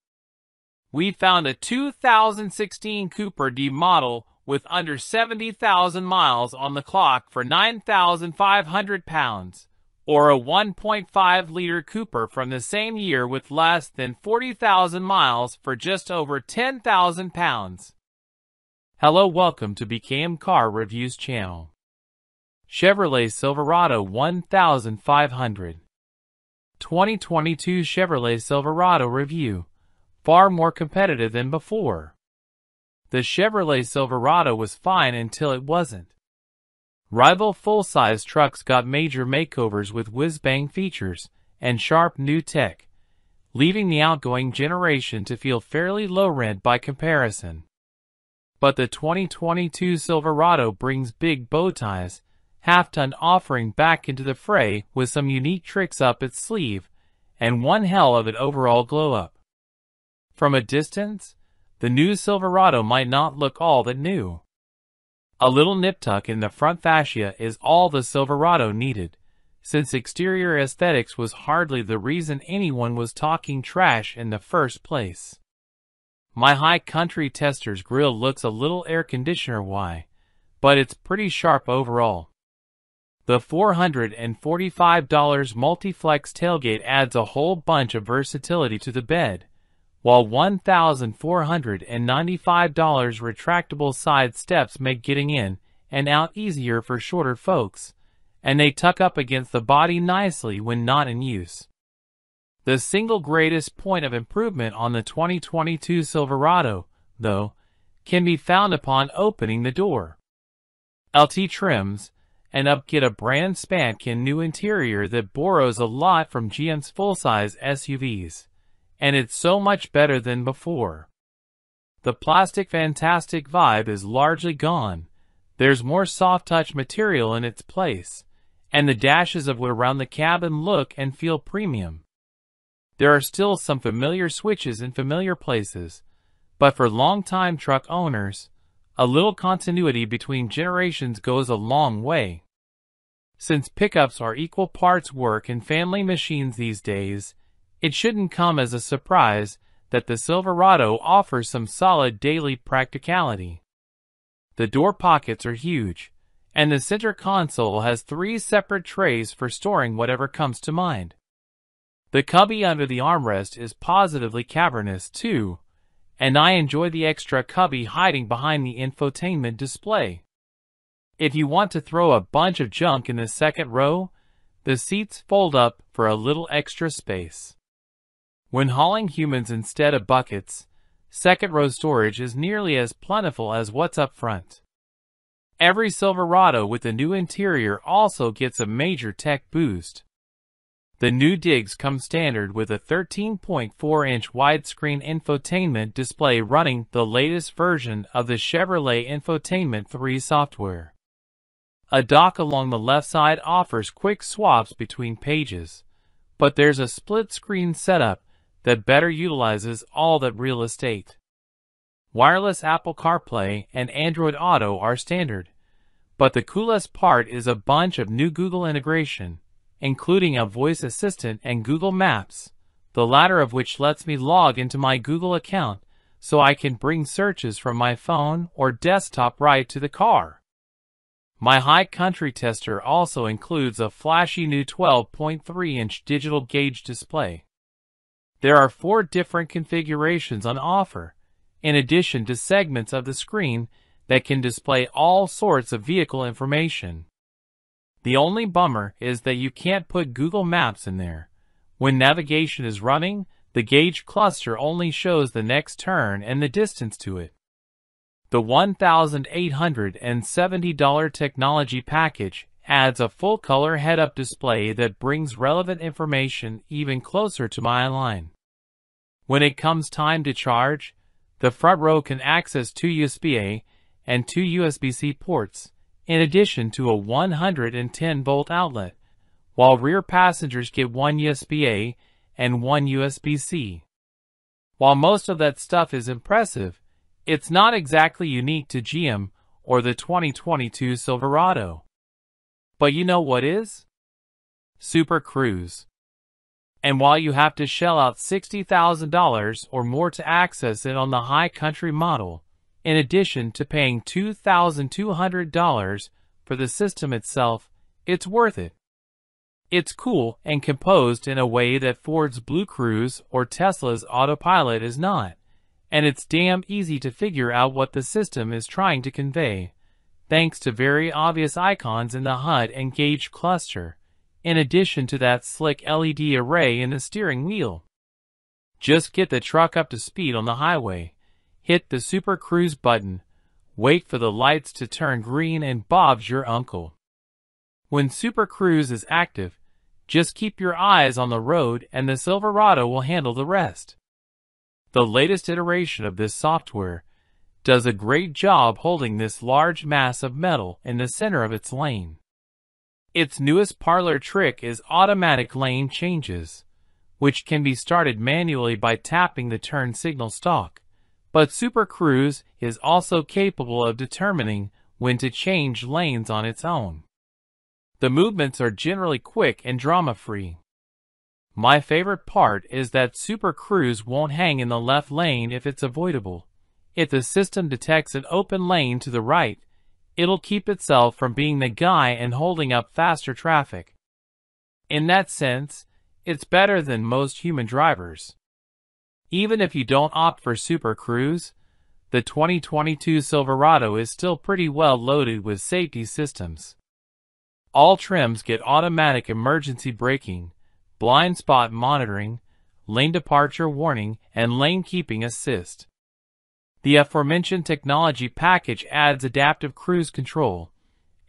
We found a 2016 Cooper D model with under 70,000 miles on the clock for 9,500 pounds, or a 1.5-liter Cooper from the same year with less than 40,000 miles for just over 10,000 pounds. Hello, welcome to BKM Car Reviews channel. Chevrolet Silverado 1500. 2022 Chevrolet Silverado review. Far more competitive than before. The Chevrolet Silverado was fine until it wasn't. Rival full-size trucks got major makeovers with whiz-bang features and sharp new tech, leaving the outgoing generation to feel fairly low-rent by comparison. But the 2022 Silverado brings big bow ties, half-ton offering back into the fray with some unique tricks up its sleeve, and one hell of an overall glow-up. From a distance, the new Silverado might not look all that new. A little nip-tuck in the front fascia is all the Silverado needed, since exterior aesthetics was hardly the reason anyone was talking trash in the first place. My High Country Tester's grille looks a little air conditioner-y, but it's pretty sharp overall. The $445 multi-flex tailgate adds a whole bunch of versatility to the bed, while $1,495 retractable side steps make getting in and out easier for shorter folks, and they tuck up against the body nicely when not in use. The single greatest point of improvement on the 2022 Silverado, though, can be found upon opening the door. LT trims, and up get a brand spanking new interior that borrows a lot from GM's full-size SUVs, and it's so much better than before. The plastic fantastic vibe is largely gone. There's more soft-touch material in its place, and the dashes of wood around the cabin look and feel premium. There are still some familiar switches in familiar places, but for long-time truck owners, a little continuity between generations goes a long way. Since pickups are equal parts work and family machines these days, it shouldn't come as a surprise that the Silverado offers some solid daily practicality. The door pockets are huge, and the center console has 3 separate trays for storing whatever comes to mind. The cubby under the armrest is positively cavernous too, and I enjoy the extra cubby hiding behind the infotainment display. If you want to throw a bunch of junk in the second row, the seats fold up for a little extra space. When hauling humans instead of buckets, second row storage is nearly as plentiful as what's up front. Every Silverado with the new interior also gets a major tech boost. The new digs come standard with a 13.4-inch widescreen infotainment display running the latest version of the Chevrolet Infotainment 3 software. A dock along the left side offers quick swaps between pages, but there's a split-screen setup that better utilizes all that real estate. Wireless Apple CarPlay and Android Auto are standard, but the coolest part is a bunch of new Google integration, including a voice assistant and Google Maps, the latter of which lets me log into my Google account so I can bring searches from my phone or desktop right to the car. My High Country Tester also includes a flashy new 12.3-inch digital gauge display. There are 4 different configurations on offer, in addition to segments of the screen that can display all sorts of vehicle information. The only bummer is that you can't put Google Maps in there. When navigation is running, the gauge cluster only shows the next turn and the distance to it. The $1,870 technology package adds a full-color head-up display that brings relevant information even closer to my line. When it comes time to charge, the front row can access 2 USB-A and 2 USB-C ports, in addition to a 110-volt outlet, while rear passengers get 1 USB-A and 1 USB-C. While most of that stuff is impressive, it's not exactly unique to GM or the 2022 Silverado. But you know what is? Super Cruise. And while you have to shell out $60,000 or more to access it on the high country model, in addition to paying $2,200 for the system itself, it's worth it. It's cool and composed in a way that Ford's Blue Cruise or Tesla's Autopilot is not, and it's damn easy to figure out what the system is trying to convey, thanks to very obvious icons in the HUD and gauge cluster, in addition to that slick LED array in the steering wheel. Just get the truck up to speed on the highway, hit the Super Cruise button, wait for the lights to turn green, and Bob's your uncle. When Super Cruise is active, just keep your eyes on the road and the Silverado will handle the rest. The latest iteration of this software does a great job holding this large mass of metal in the center of its lane. Its newest parlor trick is automatic lane changes, which can be started manually by tapping the turn signal stalk, but Super Cruise is also capable of determining when to change lanes on its own. The movements are generally quick and drama-free. My favorite part is that Super Cruise won't hang in the left lane if it's avoidable. If the system detects an open lane to the right, it'll keep itself from being the guy and holding up faster traffic. In that sense, it's better than most human drivers. Even if you don't opt for Super Cruise, the 2022 Silverado is still pretty well loaded with safety systems. All trims get automatic emergency braking, blind spot monitoring, lane departure warning, and lane keeping assist. The aforementioned technology package adds adaptive cruise control,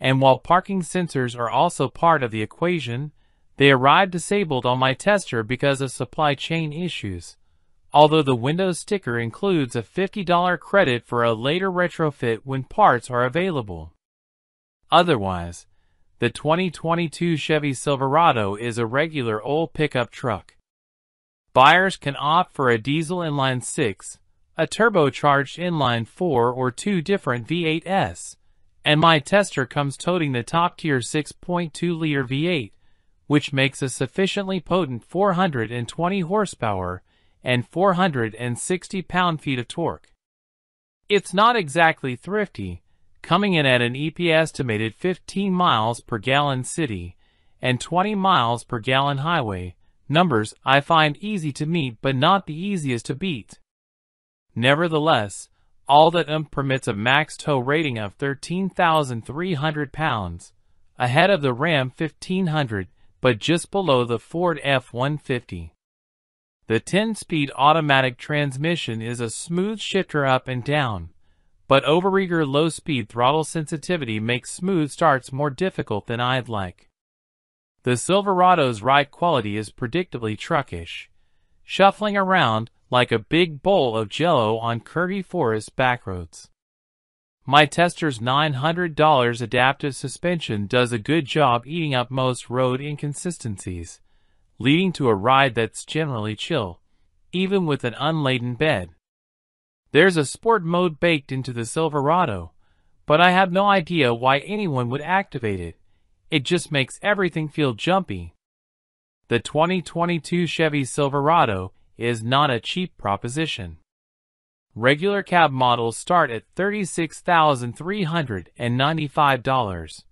and while parking sensors are also part of the equation, they arrived disabled on my tester because of supply chain issues, although the Windows sticker includes a $50 credit for a later retrofit when parts are available. Otherwise, the 2022 Chevy Silverado is a regular old pickup truck. Buyers can opt for a diesel inline-6, a turbocharged inline-4, or two different V8s, and my tester comes toting the top-tier 6.2-liter V8, which makes a sufficiently potent 420 horsepower and 460 pound-feet of torque. It's not exactly thrifty, coming in at an EP estimated 15 miles per gallon city and 20 miles per gallon highway, numbers I find easy to meet but not the easiest to beat. Nevertheless, all that permits a max tow rating of 13,300 pounds, ahead of the Ram 1500 but just below the Ford F-150. The 10-speed automatic transmission is a smooth shifter up and down, but overeager low-speed throttle sensitivity makes smooth starts more difficult than I'd like. The Silverado's ride quality is predictably truckish, shuffling around like a big bowl of Jell-O on curvy forest backroads. My tester's $900 adaptive suspension does a good job eating up most road inconsistencies, leading to a ride that's generally chill, even with an unladen bed. There's a sport mode baked into the Silverado, but I have no idea why anyone would activate it. It just makes everything feel jumpy. The 2022 Chevy Silverado is not a cheap proposition. Regular cab models start at $36,395,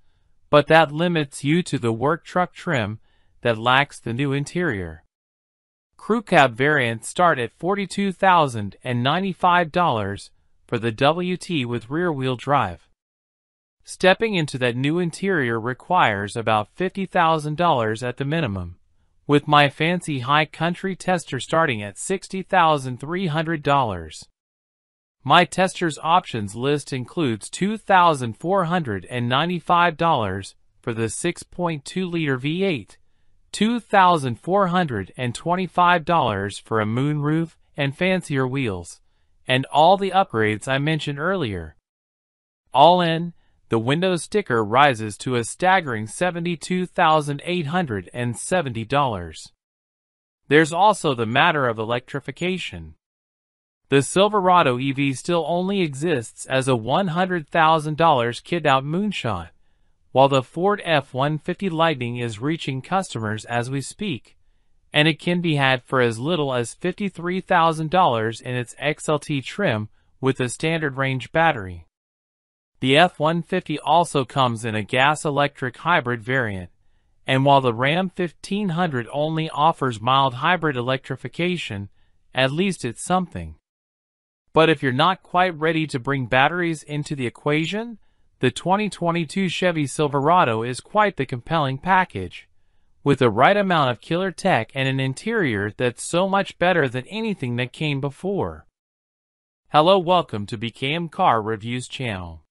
but that limits you to the work truck trim that lacks the new interior. Crew cab variants start at $42,095 for the WT with rear-wheel drive. Stepping into that new interior requires about $50,000 at the minimum, with my fancy high country tester starting at $60,300. My tester's options list includes $2,495 for the 6.2-liter V8, $2,425 for a moonroof and fancier wheels, and all the upgrades I mentioned earlier. All in, the Windows sticker rises to a staggering $72,870. There's also the matter of electrification. The Silverado EV still only exists as a $100,000 kid-out moonshot, while the Ford F-150 Lightning is reaching customers as we speak, and it can be had for as little as $53,000 in its XLT trim with a standard range battery. The F-150 also comes in a gas-electric hybrid variant, and while the Ram 1500 only offers mild hybrid electrification, at least it's something. But if you're not quite ready to bring batteries into the equation, the 2022 Chevy Silverado is quite the compelling package, with the right amount of killer tech and an interior that's so much better than anything that came before. Hello, welcome to BKM Car Reviews channel.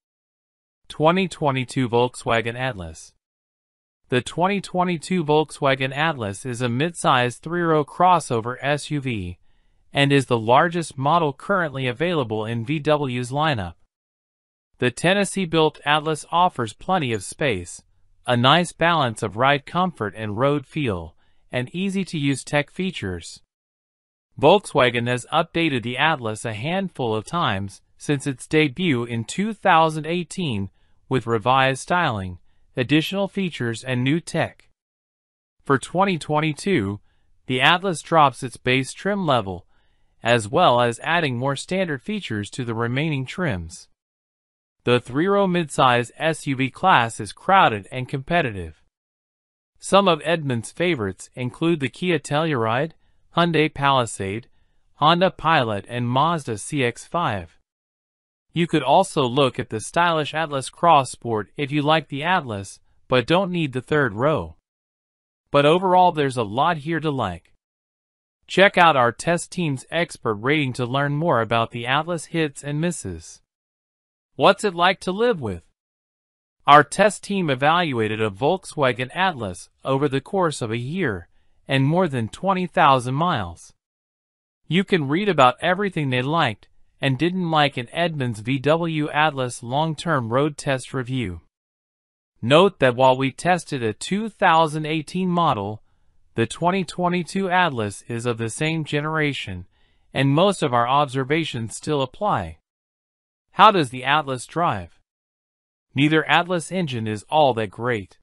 2022 Volkswagen Atlas. The 2022 Volkswagen Atlas is a mid-size three-row crossover SUV and is the largest model currently available in VW's lineup. The Tennessee-built Atlas offers plenty of space, a nice balance of ride comfort and road feel, and easy-to-use tech features. Volkswagen has updated the Atlas a handful of times since its debut in 2018 with revised styling, additional features, and new tech. For 2022, the Atlas drops its base trim level, as well as adding more standard features to the remaining trims. The three-row midsize SUV class is crowded and competitive. Some of Edmund's favorites include the Kia Telluride, Hyundai Palisade, Honda Pilot, and Mazda CX-5. You could also look at the stylish Atlas Cross Sport if you like the Atlas, but don't need the third row. But overall, there's a lot here to like. Check out our test team's expert rating to learn more about the Atlas hits and misses. What's it like to live with? Our test team evaluated a Volkswagen Atlas over the course of a year and more than 20,000 miles. You can read about everything they liked and didn't like in Edmund's VW Atlas long-term road test review. Note that while we tested a 2018 model, the 2022 Atlas is of the same generation, and most of our observations still apply. How does the Atlas drive? Neither Atlas engine is all that great.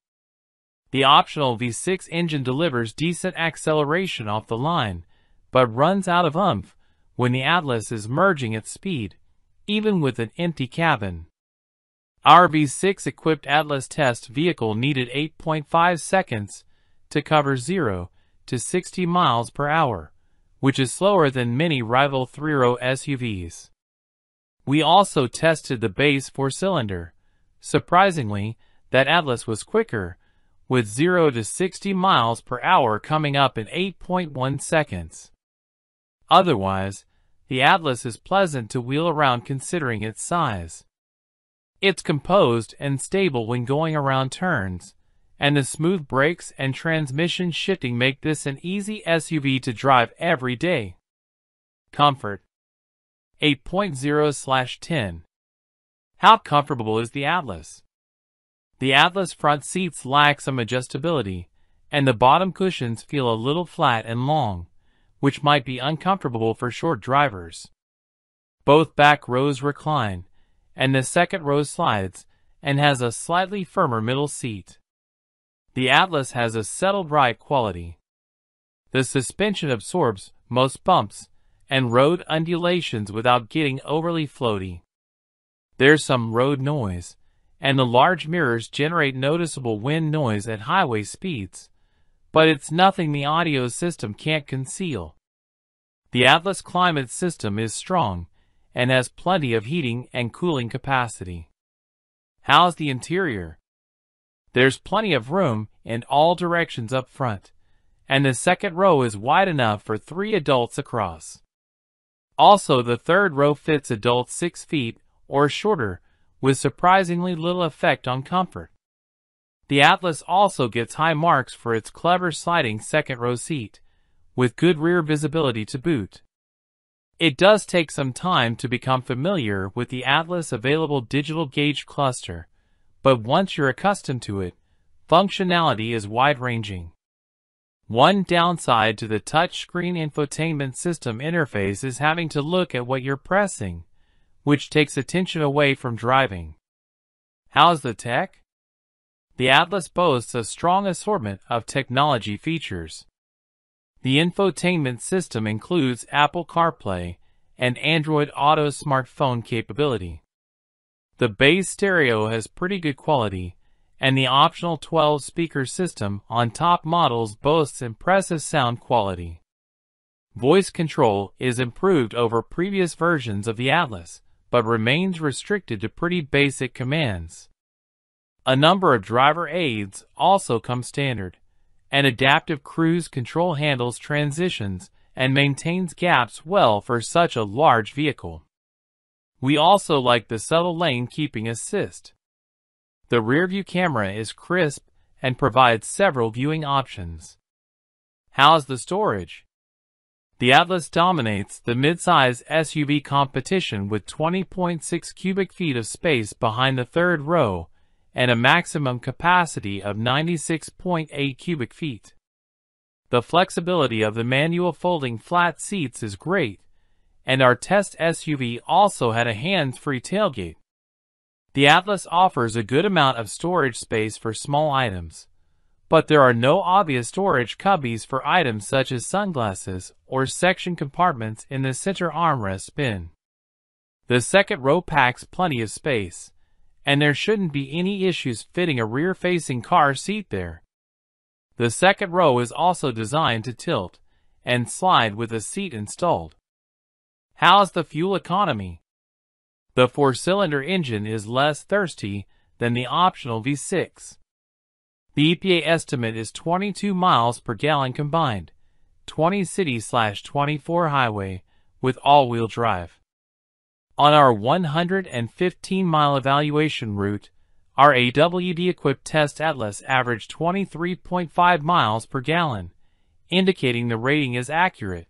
The optional V6 engine delivers decent acceleration off the line, but runs out of oomph when the Atlas is merging at speed, even with an empty cabin. Our V6-equipped Atlas test vehicle needed 8.5 seconds to cover 0 to 60 miles per hour, which is slower than many rival three-row SUVs. We also tested the base four-cylinder. Surprisingly, that Atlas was quicker, with 0 to 60 miles per hour coming up in 8.1 seconds. Otherwise, the Atlas is pleasant to wheel around considering its size. It's composed and stable when going around turns, and the smooth brakes and transmission shifting make this an easy SUV to drive every day. Comfort. 8.0/10. How comfortable is the Atlas? The Atlas front seats lack some adjustability, and the bottom cushions feel a little flat and long, which might be uncomfortable for short drivers. Both back rows recline, and the second row slides and has a slightly firmer middle seat. The Atlas has a settled ride quality. The suspension absorbs most bumps and road undulations without getting overly floaty. There's some road noise, and the large mirrors generate noticeable wind noise at highway speeds, but it's nothing the audio system can't conceal. The Atlas climate system is strong and has plenty of heating and cooling capacity. How's the interior? There's plenty of room in all directions up front, and the second row is wide enough for 3 adults across. Also, the third row fits adults 6 feet or shorter, with surprisingly little effect on comfort. The Atlas also gets high marks for its clever sliding second row seat, with good rear visibility to boot. It does take some time to become familiar with the Atlas available digital gauge cluster, but once you're accustomed to it, functionality is wide-ranging. One downside to the touchscreen infotainment system interface is having to look at what you're pressing, which takes attention away from driving. How's the tech? The Atlas boasts a strong assortment of technology features. The infotainment system includes Apple CarPlay and Android Auto smartphone capability. The base stereo has pretty good quality, and the optional 12-speaker system on top models boasts impressive sound quality. Voice control is improved over previous versions of the Atlas, but remains restricted to pretty basic commands. A number of driver aids also come standard, and adaptive cruise control handles transitions and maintains gaps well for such a large vehicle. We also like the subtle lane keeping assist. The rear-view camera is crisp and provides several viewing options. How's the storage? The Atlas dominates the midsize SUV competition with 20.6 cubic feet of space behind the third row and a maximum capacity of 96.8 cubic feet. The flexibility of the manual folding flat seats is great, and our test SUV also had a hands-free tailgate. The Atlas offers a good amount of storage space for small items, but there are no obvious storage cubbies for items such as sunglasses or section compartments in the center armrest bin. The second row packs plenty of space, and there shouldn't be any issues fitting a rear-facing car seat there. The second row is also designed to tilt and slide with a seat installed. How's the fuel economy? The 4-cylinder engine is less thirsty than the optional V6. The EPA estimate is 22 miles per gallon combined, 20 city/24 highway, with all-wheel drive. On our 115-mile evaluation route, our AWD-equipped test Atlas averaged 23.5 miles per gallon, indicating the rating is accurate.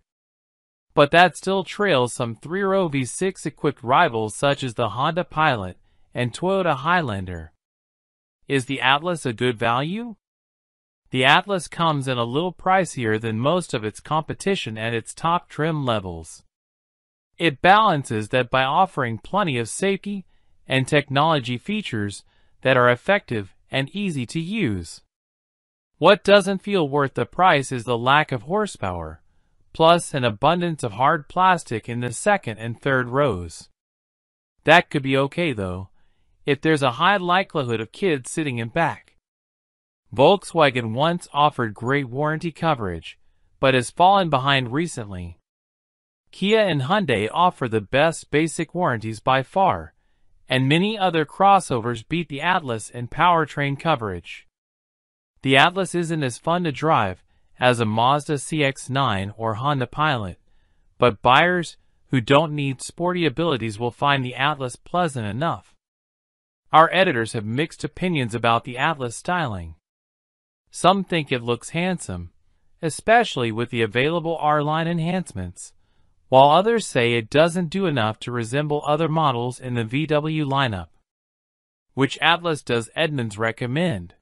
But that still trails some 3-row V6-equipped rivals such as the Honda Pilot and Toyota Highlander. Is the Atlas a good value? The Atlas comes in a little pricier than most of its competition at its top trim levels. It balances that by offering plenty of safety and technology features that are effective and easy to use. What doesn't feel worth the price is the lack of horsepower, plus an abundance of hard plastic in the second and third rows. That could be okay though, if there's a high likelihood of kids sitting in back. Volkswagen once offered great warranty coverage, but has fallen behind recently. Kia and Hyundai offer the best basic warranties by far, and many other crossovers beat the Atlas in powertrain coverage. The Atlas isn't as fun to drive as a Mazda CX-9 or Honda Pilot, but buyers who don't need sporty abilities will find the Atlas pleasant enough. Our editors have mixed opinions about the Atlas styling. Some think it looks handsome, especially with the available R-Line enhancements, while others say it doesn't do enough to resemble other models in the VW lineup. Which Atlas does Edmunds recommend?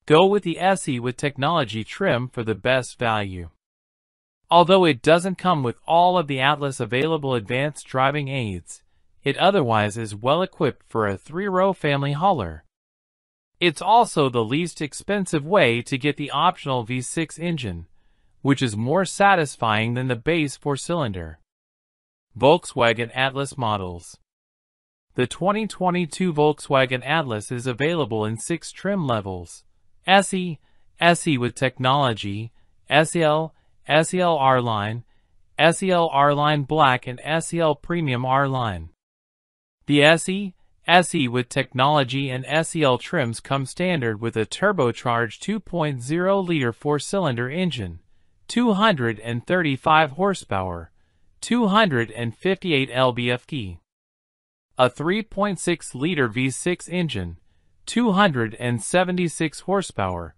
Go with the SE with technology trim for the best value. Although it doesn't come with all of the Atlas available advanced driving aids, it otherwise is well equipped for a 3-row family hauler. It's also the least expensive way to get the optional V6 engine, which is more satisfying than the base 4-cylinder. Volkswagen Atlas models. The 2022 Volkswagen Atlas is available in 6 trim levels: SE, SE with technology, SEL, SEL R-Line, SEL R-Line Black, and SEL Premium R-Line. The SE, SE with technology, and SEL trims come standard with a turbocharged 2.0-liter 4-cylinder engine, 235 horsepower, 258 lb-ft. A 3.6-liter V6 engine, 276 horsepower,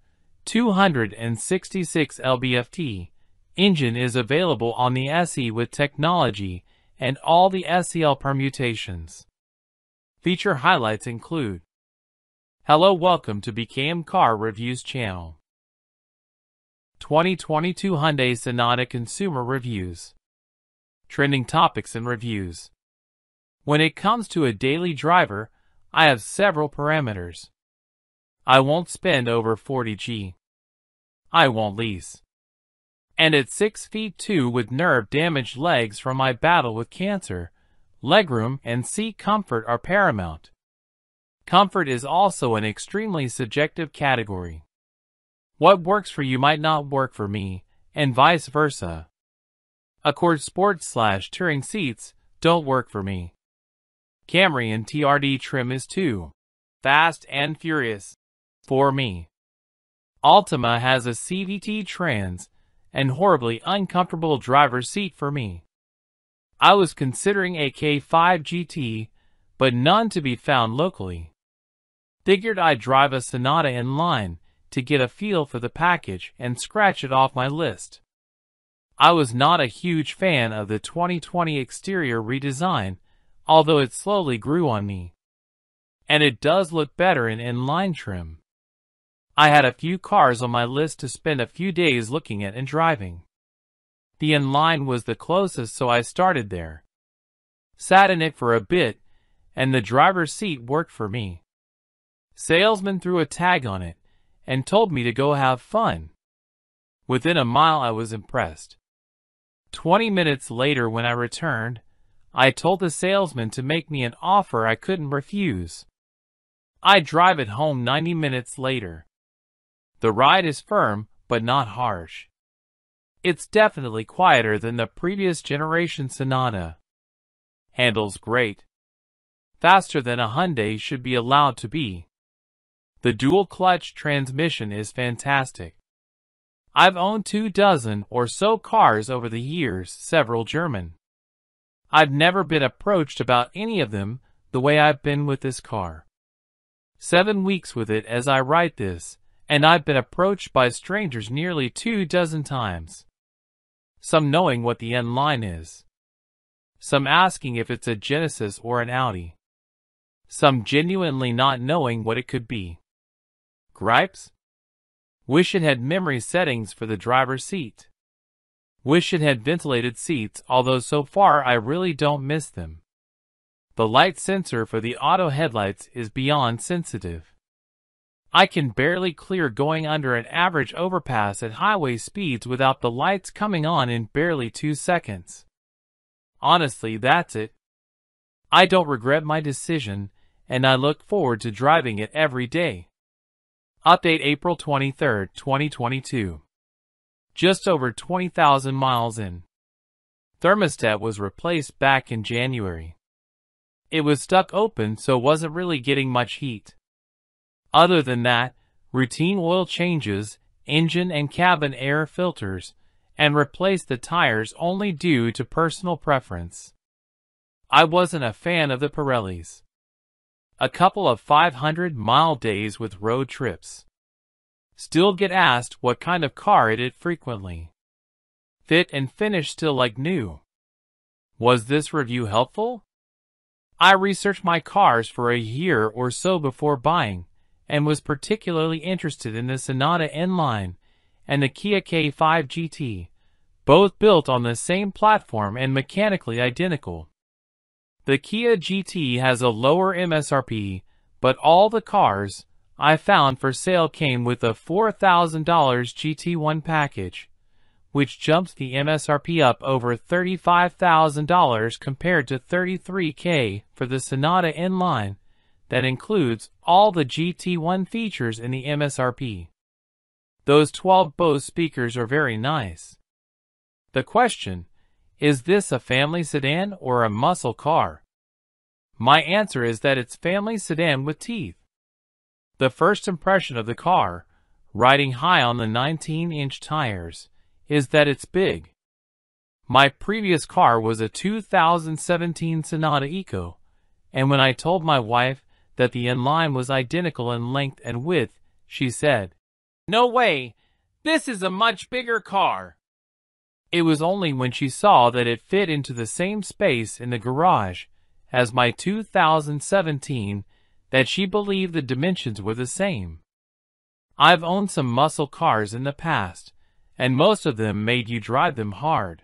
266 lb-ft. Engine is available on the SE with technology and all the SEL permutations. Feature highlights include: Hello, welcome to BKM Car Reviews channel. 2022 Hyundai Sonata Consumer Reviews. Trending topics and reviews. When it comes to a daily driver, I have several parameters. I won't spend over 40G. I won't lease. And at 6 feet 2 with nerve-damaged legs from my battle with cancer, legroom and seat comfort are paramount. Comfort is also an extremely subjective category. What works for you might not work for me, and vice versa. Accord Sport/touring seats don't work for me. Camry and TRD trim is too fast and furious for me. Altima has a CVT Trans and horribly uncomfortable driver's seat for me. I was considering a K5 GT, but none to be found locally. Figured I'd drive a Sonata in line to get a feel for the package and scratch it off my list. I was not a huge fan of the 2020 exterior redesign, although it slowly grew on me. And it does look better in inline trim. I had a few cars on my list to spend a few days looking at and driving. The inline was the closest, so I started there. Sat in it for a bit, and the driver's seat worked for me. Salesman threw a tag on it and told me to go have fun. Within a mile I was impressed. 20 minutes later when I returned, I told the salesman to make me an offer I couldn't refuse. I drive it home 90 minutes later. The ride is firm, but not harsh. It's definitely quieter than the previous generation Sonata. Handles great. Faster than a Hyundai should be allowed to be. The dual-clutch transmission is fantastic. I've owned 24 or so cars over the years, several German. I've never been approached about any of them the way I've been with this car. 7 weeks with it as I write this, and I've been approached by strangers nearly 24 times. Some knowing what the N-Line is. Some asking if it's a Genesis or an Audi. Some genuinely not knowing what it could be. Gripes? Wish it had memory settings for the driver's seat. Wish it had ventilated seats, although so far I really don't miss them. The light sensor for the auto headlights is beyond sensitive. I can barely clear going under an average overpass at highway speeds without the lights coming on in barely 2 seconds. Honestly, that's it. I don't regret my decision, and I look forward to driving it every day. Update April 23, 2022. Just over 20,000 miles in. Thermostat was replaced back in January. It was stuck open, so wasn't really getting much heat. Other than that, routine oil changes, engine and cabin air filters, and replaced the tires only due to personal preference. I wasn't a fan of the Pirellis. A couple of 500-mile days with road trips. Still get asked what kind of car it is frequently. Fit and finish still like new. Was this review helpful? I researched my cars for a year or so before buying, and was particularly interested in the Sonata N-Line and the Kia K5 GT, both built on the same platform and mechanically identical. The Kia GT has a lower MSRP, but all the cars I found for sale came with a $4,000 GT1 package, which jumps the MSRP up over $35,000 compared to $33,000 for the Sonata N-Line that includes all the GT1 features in the MSRP. Those 12 Bose speakers are very nice. The question, is this a family sedan or a muscle car? My answer is that it's family sedan with teeth. The first impression of the car, riding high on the 19-inch tires, is that it's big. My previous car was a 2017 Sonata Eco, and when I told my wife that the N-Line was identical in length and width, she said, "No way, this is a much bigger car." It was only when she saw that it fit into the same space in the garage as my 2017 that she believed the dimensions were the same. I've owned some muscle cars in the past, and most of them made you drive them hard.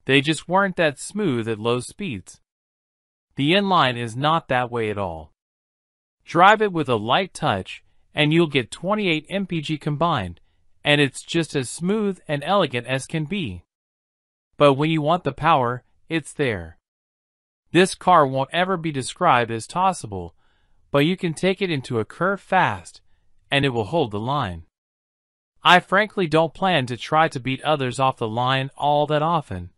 They just weren't that smooth at low speeds. The N-Line is not that way at all. Drive it with a light touch, and you'll get 28 mpg combined, and it's just as smooth and elegant as can be. But when you want the power, it's there. This car won't ever be described as tossable, but you can take it into a curve fast, and it will hold the line. I frankly don't plan to try to beat others off the line all that often,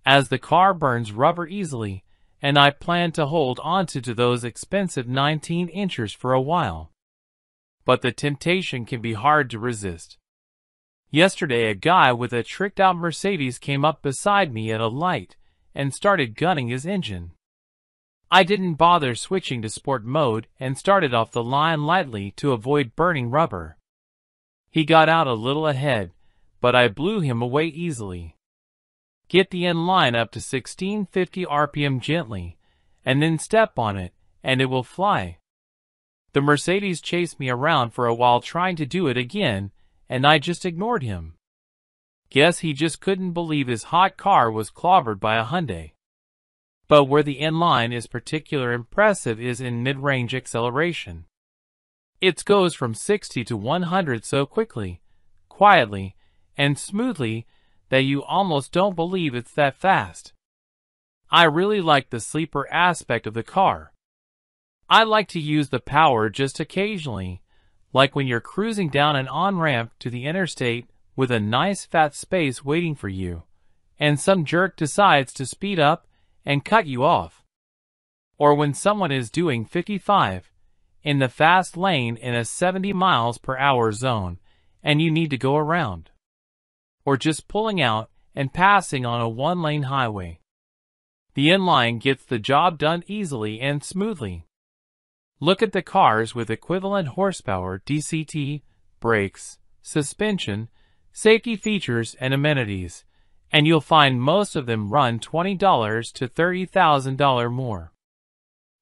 as the car burns rubber easily, and I plan to hold onto those expensive 19-inchers for a while. But the temptation can be hard to resist. Yesterday, a guy with a tricked-out Mercedes came up beside me at a light and started gunning his engine. I didn't bother switching to sport mode and started off the line lightly to avoid burning rubber. He got out a little ahead, but I blew him away easily. Get the end line up to 1650 RPM gently, and then step on it, and it will fly. The Mercedes chased me around for a while trying to do it again, and I just ignored him. Guess he just couldn't believe his hot car was clobbered by a Hyundai. But where the inline is particularly impressive is in mid-range acceleration. It goes from 60 to 100 so quickly, quietly, and smoothly that you almost don't believe it's that fast. I really like the sleeper aspect of the car. I like to use the power just occasionally, like when you're cruising down an on-ramp to the interstate with a nice fat space waiting for you, and some jerk decides to speed up and cut you off. Or when someone is doing 55 in the fast lane in a 70 miles per hour zone and you need to go around. Or just pulling out and passing on a one-lane highway. The inline gets the job done easily and smoothly. Look at the cars with equivalent horsepower, DCT, brakes, suspension, safety features, and amenities, and you'll find most of them run $20 to $30,000 more.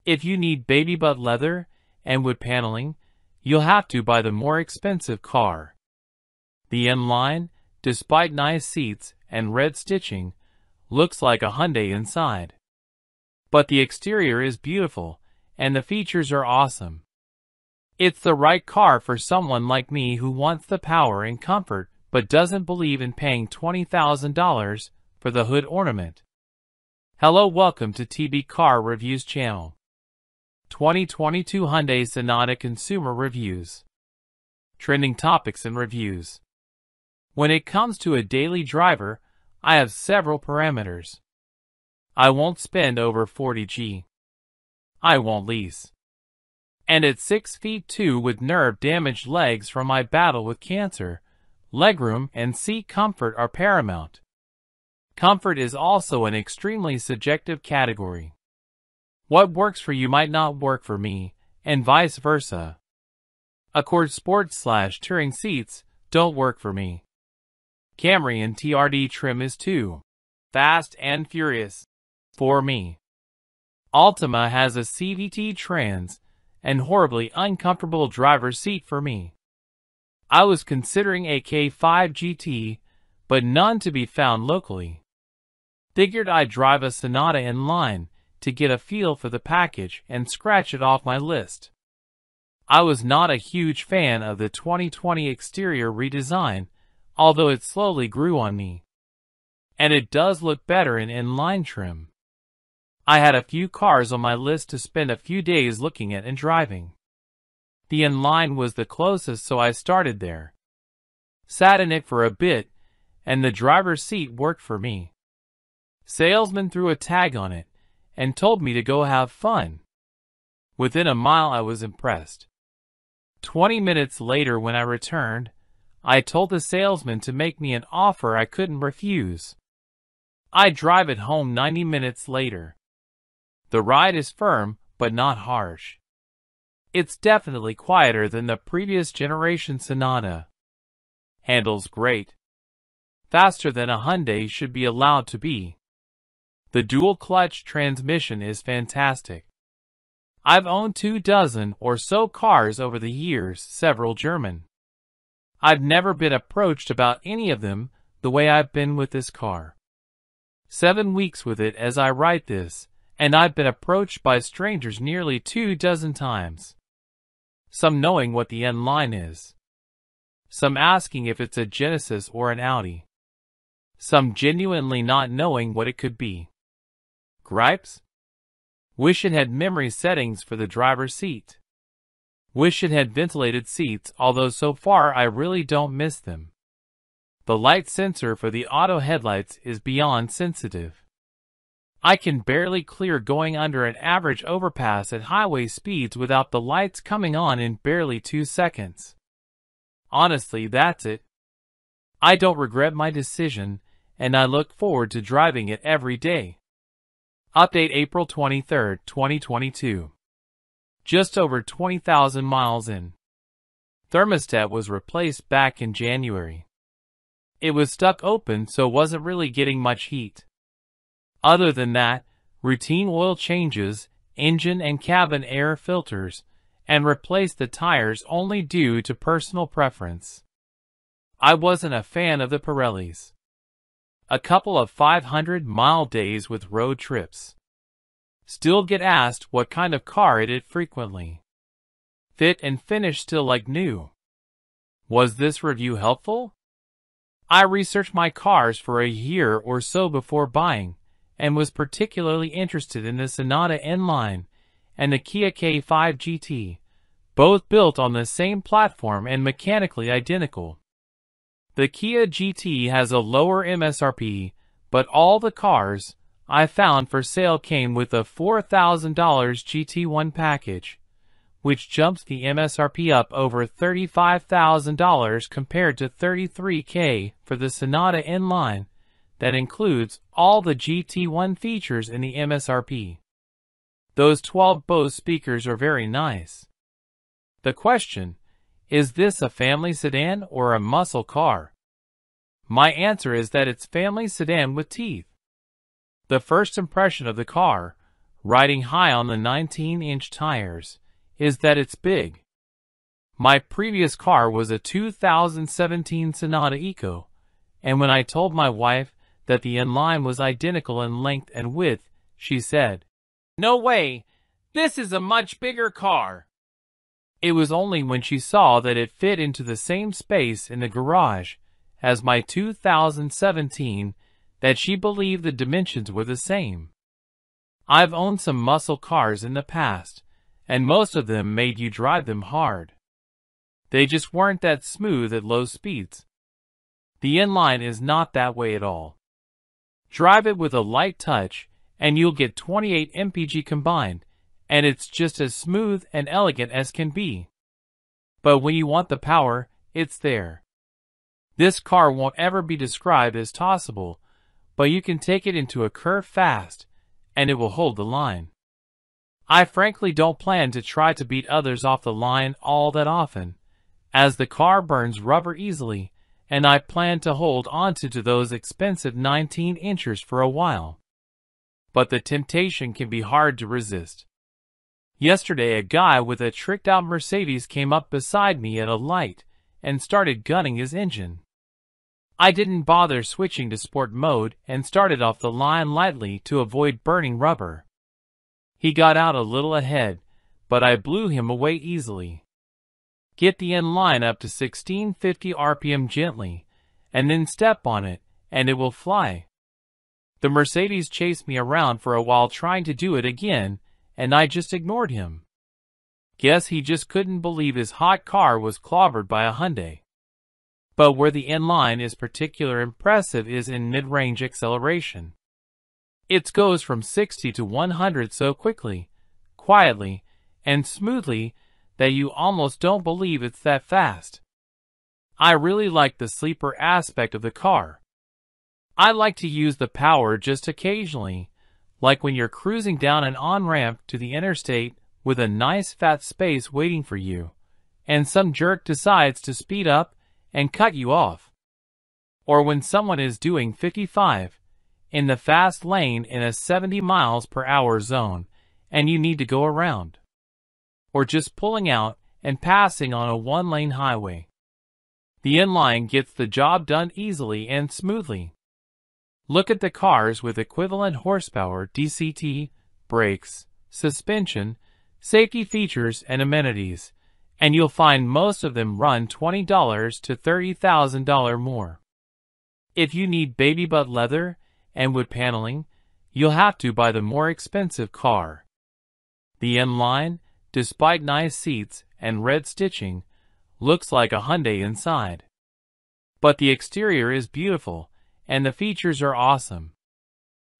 If you need baby butt leather and wood paneling, you'll have to buy the more expensive car. The inline, despite nice seats and red stitching, looks like a Hyundai inside. But the exterior is beautiful, and the features are awesome. It's the right car for someone like me who wants the power and comfort but doesn't believe in paying $20,000 for the hood ornament. Hello, welcome to TB Car Reviews channel. 2022 Hyundai Sonata Consumer Reviews. Trending topics and reviews. When it comes to a daily driver, I have several parameters. I won't spend over $40,000. I won't lease. And at 6'2" with nerve-damaged legs from my battle with cancer, legroom and seat comfort are paramount. Comfort is also an extremely subjective category. What works for you might not work for me, and vice versa. Accord Sport/Touring seats don't work for me. Camry and TRD trim is too fast and furious for me. Altima has a CVT Trans and horribly uncomfortable driver's seat for me. I was considering a K5 GT, but none to be found locally. Figured I'd drive a Sonata in line to get a feel for the package and scratch it off my list. I was not a huge fan of the 2020 exterior redesign, although it slowly grew on me. And it does look better in inline trim. I had a few cars on my list to spend a few days looking at and driving. The inline was the closest, so I started there. Sat in it for a bit, and the driver's seat worked for me. Salesman threw a tag on it and told me to go have fun. Within a mile I was impressed. 20 minutes later when I returned, I told the salesman to make me an offer I couldn't refuse. I drive it home 90 minutes later. The ride is firm, but not harsh. It's definitely quieter than the previous generation Sonata. Handles great. Faster than a Hyundai should be allowed to be. The dual-clutch transmission is fantastic. I've owned 24 or so cars over the years, several German. I've never been approached about any of them the way I've been with this car. 7 weeks with it as I write this, and I've been approached by strangers nearly 24 times. some knowing what the N-Line is, some asking if it's a Genesis or an Audi, some genuinely not knowing what it could be. Gripes? Wish it had memory settings for the driver's seat. Wish it had ventilated seats, although so far I really don't miss them. The light sensor for the auto headlights is beyond sensitive. I can barely clear going under an average overpass at highway speeds without the lights coming on in barely 2 seconds. Honestly, that's it. I don't regret my decision, and I look forward to driving it every day. Update April 23, 2022. Just over 20,000 miles in. Thermostat was replaced back in January. It was stuck open, so wasn't really getting much heat. Other than that, routine oil changes, engine and cabin air filters, and replaced the tires only due to personal preference. I wasn't a fan of the Pirellis. A couple of 500-mile days with road trips. Still get asked what kind of car it is frequently. Fit and finish still like new. Was this review helpful? I researched my cars for a year or so before buying, and was particularly interested in the Sonata N-Line and the Kia K5 GT, both built on the same platform and mechanically identical. The Kia GT has a lower MSRP, but all the cars I found for sale came with a $4,000 GT1 package, which jumps the MSRP up over $35,000 compared to $33,000 for the Sonata N-Line that includes all the GT1 features in the MSRP. Those 12 Bose speakers are very nice. The question, is this a family sedan or a muscle car? My answer is that it's family sedan with teeth. The first impression of the car, riding high on the 19-inch tires, is that it's big. My previous car was a 2017 Sonata Eco, and when I told my wife that the N-Line was identical in length and width, she said, "No way, this is a much bigger car." It was only when she saw that it fit into the same space in the garage as my 2017 that she believed the dimensions were the same. I've owned some muscle cars in the past, and most of them made you drive them hard. They just weren't that smooth at low speeds. The N-Line is not that way at all. Drive it with a light touch, and you'll get 28 mpg combined, and it's just as smooth and elegant as can be. But when you want the power, it's there. This car won't ever be described as tossable, but you can take it into a curve fast, and it will hold the line. I frankly don't plan to try to beat others off the line all that often, as the car burns rubber easily, and I plan to hold onto those expensive 19-inchers for a while. But the temptation can be hard to resist. Yesterday a guy with a tricked-out Mercedes came up beside me at a light and started gunning his engine. I didn't bother switching to sport mode and started off the line lightly to avoid burning rubber. He got out a little ahead, but I blew him away easily. Get the N-Line up to 1650 RPM gently, and then step on it, and it will fly. The Mercedes chased me around for a while trying to do it again, and I just ignored him. Guess he just couldn't believe his hot car was clobbered by a Hyundai. But where the N-Line is particularly impressive is in mid-range acceleration. It goes from 60 to 100 so quickly, quietly, and smoothly that you almost don't believe it's that fast. I really like the sleeper aspect of the car. I like to use the power just occasionally, like when you're cruising down an on-ramp to the interstate with a nice fat space waiting for you, and some jerk decides to speed up and cut you off. Or when someone is doing 55 in the fast lane in a 70 miles per hour zone and you need to go around. Or just pulling out and passing on a one-lane highway. The N-Line gets the job done easily and smoothly. Look at the cars with equivalent horsepower, DCT, brakes, suspension, safety features and amenities, and you'll find most of them run $20 to $30,000 more. If you need baby butt leather and wood paneling, you'll have to buy the more expensive car. The M-Line, despite nice seats and red stitching, looks like a Hyundai inside. But the exterior is beautiful, and the features are awesome.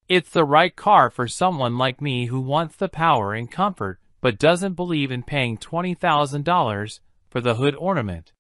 It's the right car for someone like me who wants the power and comfort but doesn't believe in paying $20,000 for the hood ornament.